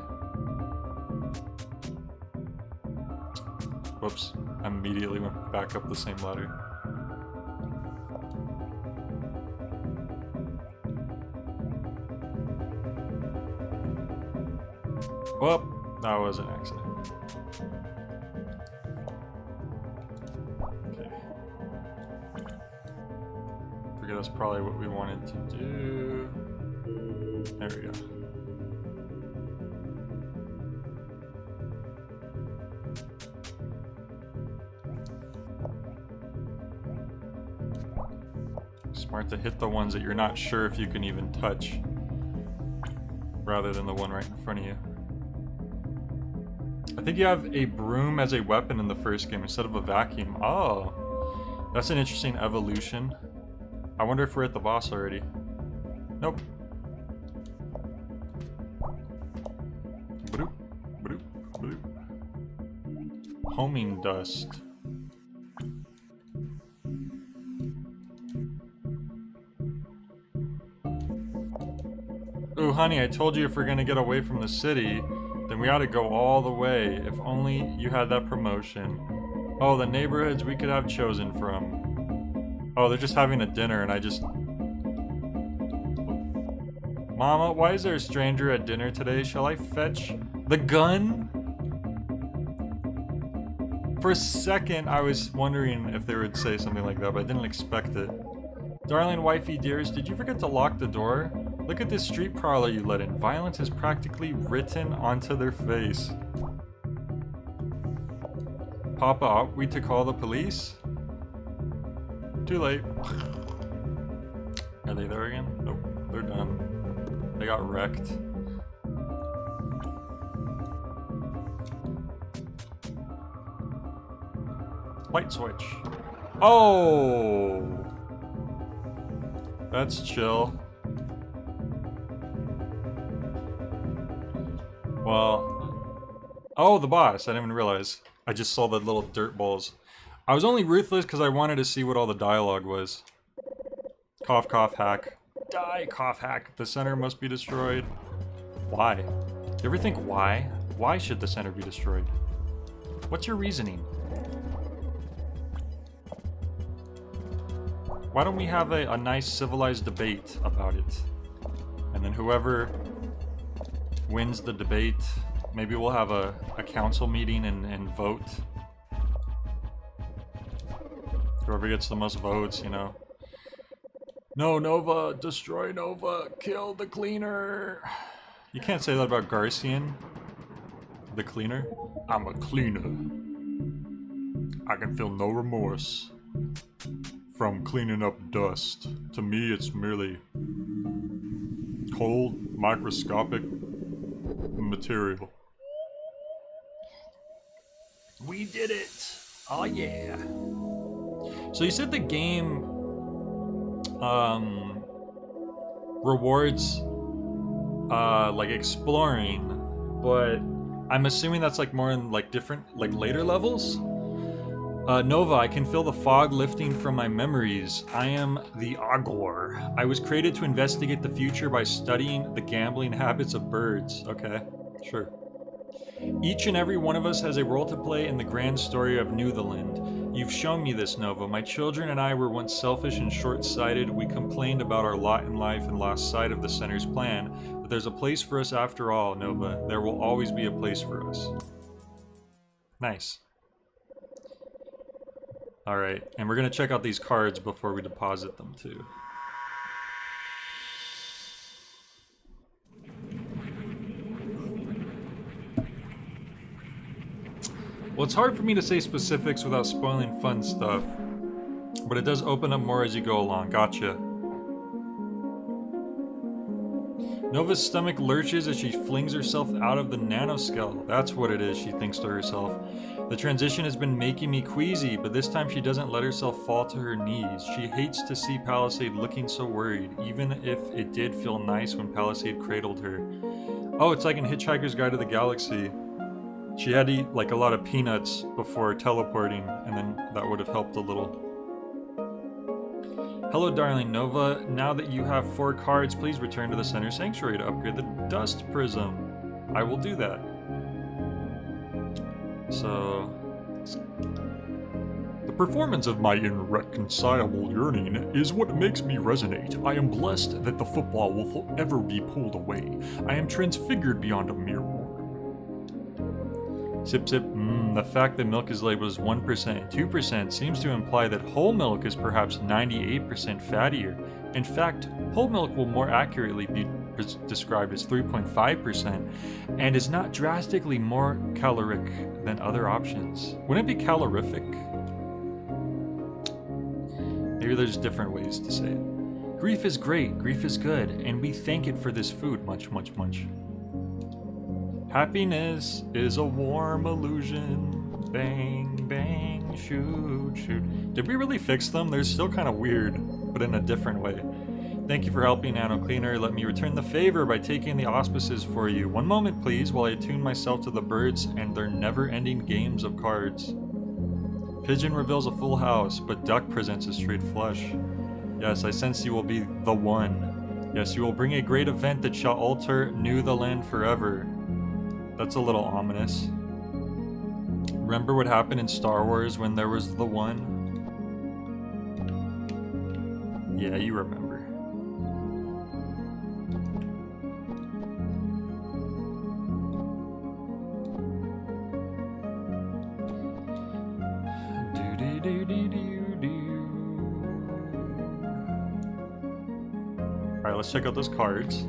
Whoops. I immediately went back up the same ladder. Well, that was an accident. That's probably what we wanted to do. There we go. Smart to hit the ones that you're not sure if you can even touch, rather than the one right in front of you. I think you have a broom as a weapon in the first game instead of a vacuum. Oh, that's an interesting evolution. I wonder if we're at the boss already. Nope. Bloop, bloop, bloop. Homing dust. Ooh, honey, I told you if we're gonna get away from the city, then we ought to go all the way. If only you had that promotion. Oh, the neighborhoods we could have chosen from. Oh, they're just having a dinner and I just... Mama, why is there a stranger at dinner today? Shall I fetch the gun? For a second, I was wondering if they would say something like that, but I didn't expect it. Darling wifey dearest, did you forget to lock the door? Look at this street prowler you let in. Violence is practically written onto their face. Papa, ought we to call the police? Too late. Are they there again? Nope, they're done. They got wrecked. Light switch. Oh! That's chill. Well... Oh, the boss. I didn't even realize. I just saw the little dirt balls. I was only ruthless because I wanted to see what all the dialogue was. Cough, cough, hack. Die, cough, hack. The center must be destroyed. Why? You ever think why? Why should the center be destroyed? What's your reasoning? Why don't we have a nice civilized debate about it? And then whoever wins the debate, maybe we'll have a council meeting and vote. Whoever gets the most votes, you know. No, Nova! Destroy Nova! Kill the cleaner! You can't say that about Garcian. The cleaner. I'm a cleaner. I can feel no remorse from cleaning up dust. To me, it's merely cold, microscopic material. We did it! Oh yeah! So you said the game rewards like exploring, but I'm assuming that's like more in like different, like later levels? Nova, I can feel the fog lifting from my memories. I am the Agor. I was created to investigate the future by studying the gambling habits of birds. Okay, sure. Each and every one of us has a role to play in the grand story of Newthaland. You've shown me this, Nova. My children and I were once selfish and short-sighted. We complained about our lot in life and lost sight of the Center's plan. But there's a place for us after all, Nova. There will always be a place for us. Nice. Alright, and we're gonna check out these cards before we deposit them too. Well, it's hard for me to say specifics without spoiling fun stuff, but it does open up more as you go along. Gotcha. Nova's stomach lurches as she flings herself out of the nanoscale. That's what it is, she thinks to herself. The transition has been making me queasy, but this time she doesn't let herself fall to her knees. She hates to see Palisade looking so worried, even if it did feel nice when Palisade cradled her. Oh, it's like in Hitchhiker's Guide to the Galaxy. She had to eat like a lot of peanuts before teleporting, and then that would have helped a little. Hello, darling Nova. Now that you have 4 cards, please return to the Center Sanctuary to upgrade the Dust Prism. I will do that. So... The performance of my irreconcilable yearning is what makes me resonate. I am blessed that the football will forever be pulled away. I am transfigured beyond a mere mortal. Sip sip, the fact that milk is labeled as 1% and 2% seems to imply that whole milk is perhaps 98% fattier. In fact, whole milk will more accurately be described as 3.5% and is not drastically more caloric than other options. Wouldn't it be calorific? Maybe there's different ways to say it. Grief is great, grief is good, and we thank it for this food much, much, much. Happiness is a warm illusion. Bang, bang, shoot, shoot. Did we really fix them? They're still kind of weird, but in a different way. Thank you for helping, Nano Cleaner. Let me return the favor by taking the auspices for you. One moment, please, while I attune myself to the birds and their never-ending games of cards. Pigeon reveals a full house, but Duck presents a straight flush. Yes, I sense you will be the one. Yes, you will bring a great event that shall alter Newthaland forever. That's a little ominous. Remember what happened in Star Wars when there was the one? Yeah, you remember. Alright, let's check out those cards.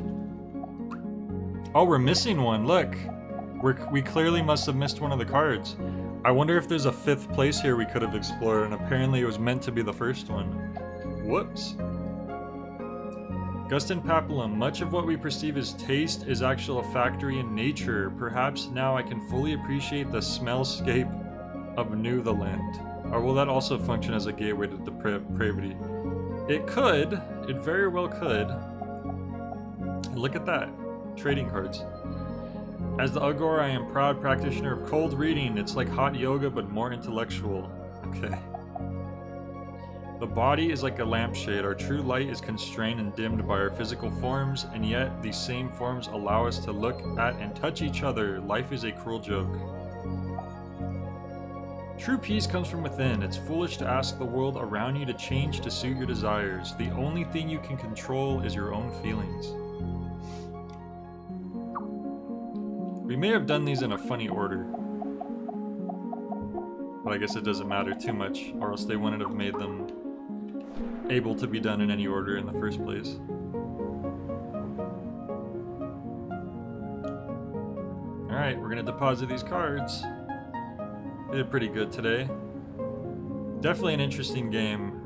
Oh, we're missing one, look! We clearly must have missed one of the cards. I wonder if there's a 5th place here we could have explored, and apparently it was meant to be the first one. Whoops. Gustin Papillum, much of what we perceive as taste is actually a factory in nature. Perhaps now I can fully appreciate the smellscape of Newthaland. Or will that also function as a gateway to depravity? It could. It very well could. And look at that. Trading cards. As the Agor, I am proud practitioner of cold reading. It's like hot yoga, but more intellectual. Okay. The body is like a lampshade. Our true light is constrained and dimmed by our physical forms, and yet these same forms allow us to look at and touch each other. Life is a cruel joke. True peace comes from within. It's foolish to ask the world around you to change to suit your desires. The only thing you can control is your own feelings. We may have done these in a funny order, but I guess it doesn't matter too much, or else they wouldn't have made them able to be done in any order in the first place. Alright, we're gonna deposit these cards. We did pretty good today. Definitely an interesting game.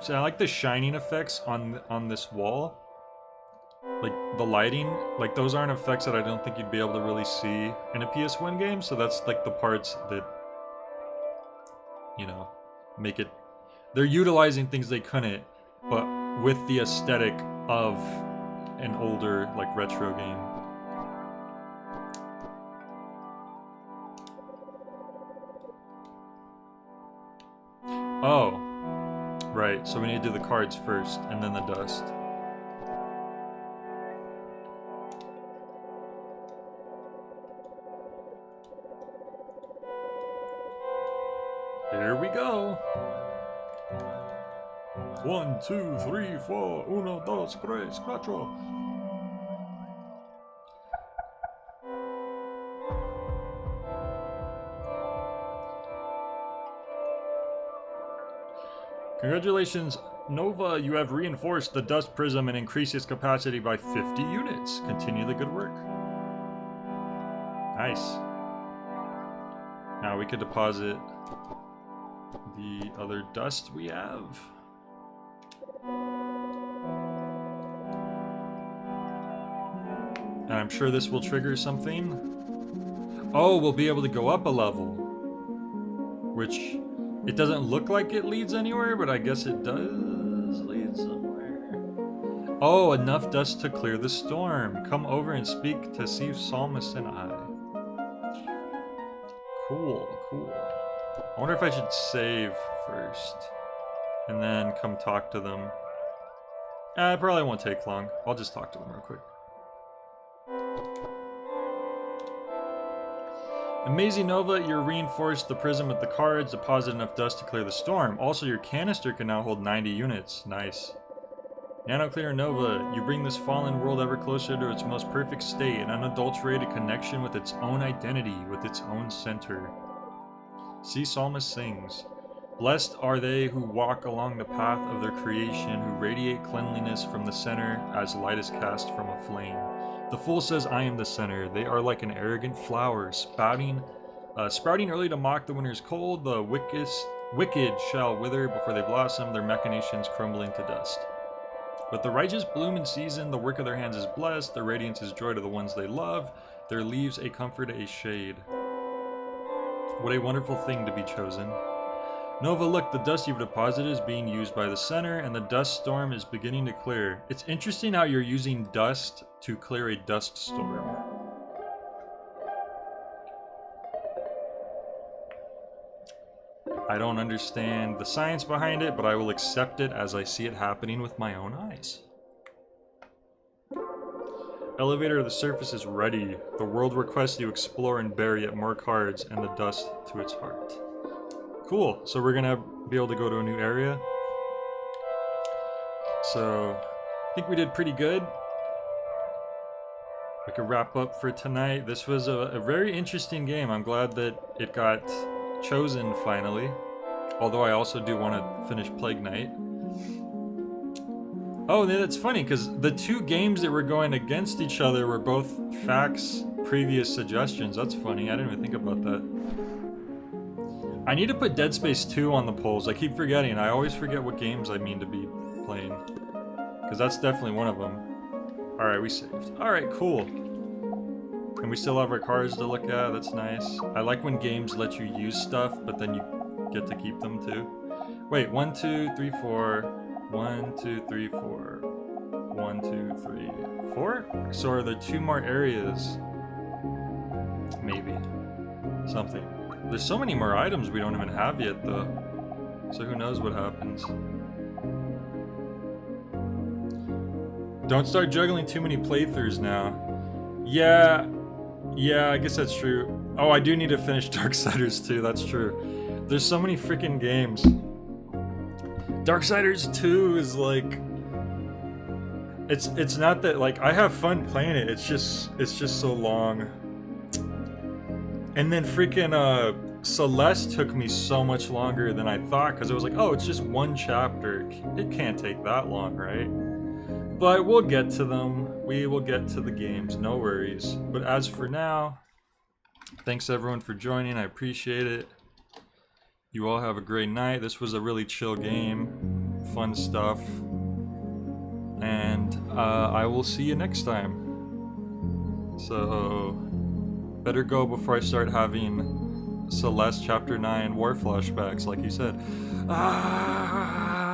So I like the shining effects on this wall. like the lighting, like those aren't effects that I don't think you'd be able to really see in a PS1 game, so that's like the parts that, you know, make it, they're utilizing things they couldn't, but with the aesthetic of an older, like, retro game. Oh, right, so we need to do the cards first, and then the dust. Here we go. 1, 2, 3, 4, 1, 2, 3, 4. Congratulations, Nova, you have reinforced the dust prism and increased its capacity by 50 units. Continue the good work. Nice. Now we could deposit the other dust we have. And I'm sure this will trigger something. Oh, we'll be able to go up a level. Which, it doesn't look like it leads anywhere, but I guess it does lead somewhere. Oh, enough dust to clear the storm. Come over and speak to Steve, Psalmist, and I. Cool, cool. I wonder if I should save first. And then come talk to them. It probably won't take long. I'll just talk to them real quick. Amazing Nova, you reinforced the prism with the cards, deposit enough dust to clear the storm. Also, your canister can now hold 90 units. Nice. Nano Clear Nova, you bring this fallen world ever closer to its most perfect state, an unadulterated connection with its own identity, with its own center. See Psalmist sings. Blessed are they who walk along the path of their creation, who radiate cleanliness from the center as light is cast from a flame. The fool says, I am the center. They are like an arrogant flower, sprouting early to mock the winter's cold. The wicked shall wither before they blossom, their machinations crumbling to dust. But the righteous bloom in season, the work of their hands is blessed, their radiance is joy to the ones they love, their leaves a comfort, a shade. What a wonderful thing to be chosen. Nova, look, the dust you've deposited is being used by the center, and the dust storm is beginning to clear. It's interesting how you're using dust to clear a dust storm. I don't understand the science behind it, but I will accept it as I see it happening with my own eyes. Elevator to the surface is ready. The world requests you explore and bury yet more cards and the dust to its heart. Cool, so we're gonna be able to go to a new area. So, I think we did pretty good. We could wrap up for tonight. This was a very interesting game. I'm glad that it got chosen finally. Although I also do want to finish Plague Knight. Oh, that's funny, because the two games that were going against each other were both Fac's previous suggestions. That's funny, I didn't even think about that. I need to put Dead Space 2 on the polls. I keep forgetting. I always forget what games I mean to be playing. Because that's definitely one of them. Alright, we saved. Alright, cool. And we still have our cards to look at. That's nice. I like when games let you use stuff, but then you get to keep them too. Wait, 1, 2, 3, 4. 1, 2, 3, 4. 1, 2, 3, 4? So are there 2 more areas? Maybe. Something. There's so many more items we don't even have yet, though. So who knows what happens. Don't start juggling too many playthroughs now. Yeah, I guess that's true. Oh, I do need to finish Darksiders 2, that's true. There's so many freaking games. Darksiders 2 is like... It's not that, like, I have fun playing it, it's just so long. And then freaking Celeste took me so much longer than I thought, because it was like, oh, it's just one chapter. It can't take that long, right? But we'll get to them. We will get to the games, no worries. But as for now, thanks everyone for joining. I appreciate it. You all have a great night. This was a really chill game. Fun stuff. And I will see you next time. So, better go before I start having Celeste Chapter 9 war flashbacks, like you said. Ah!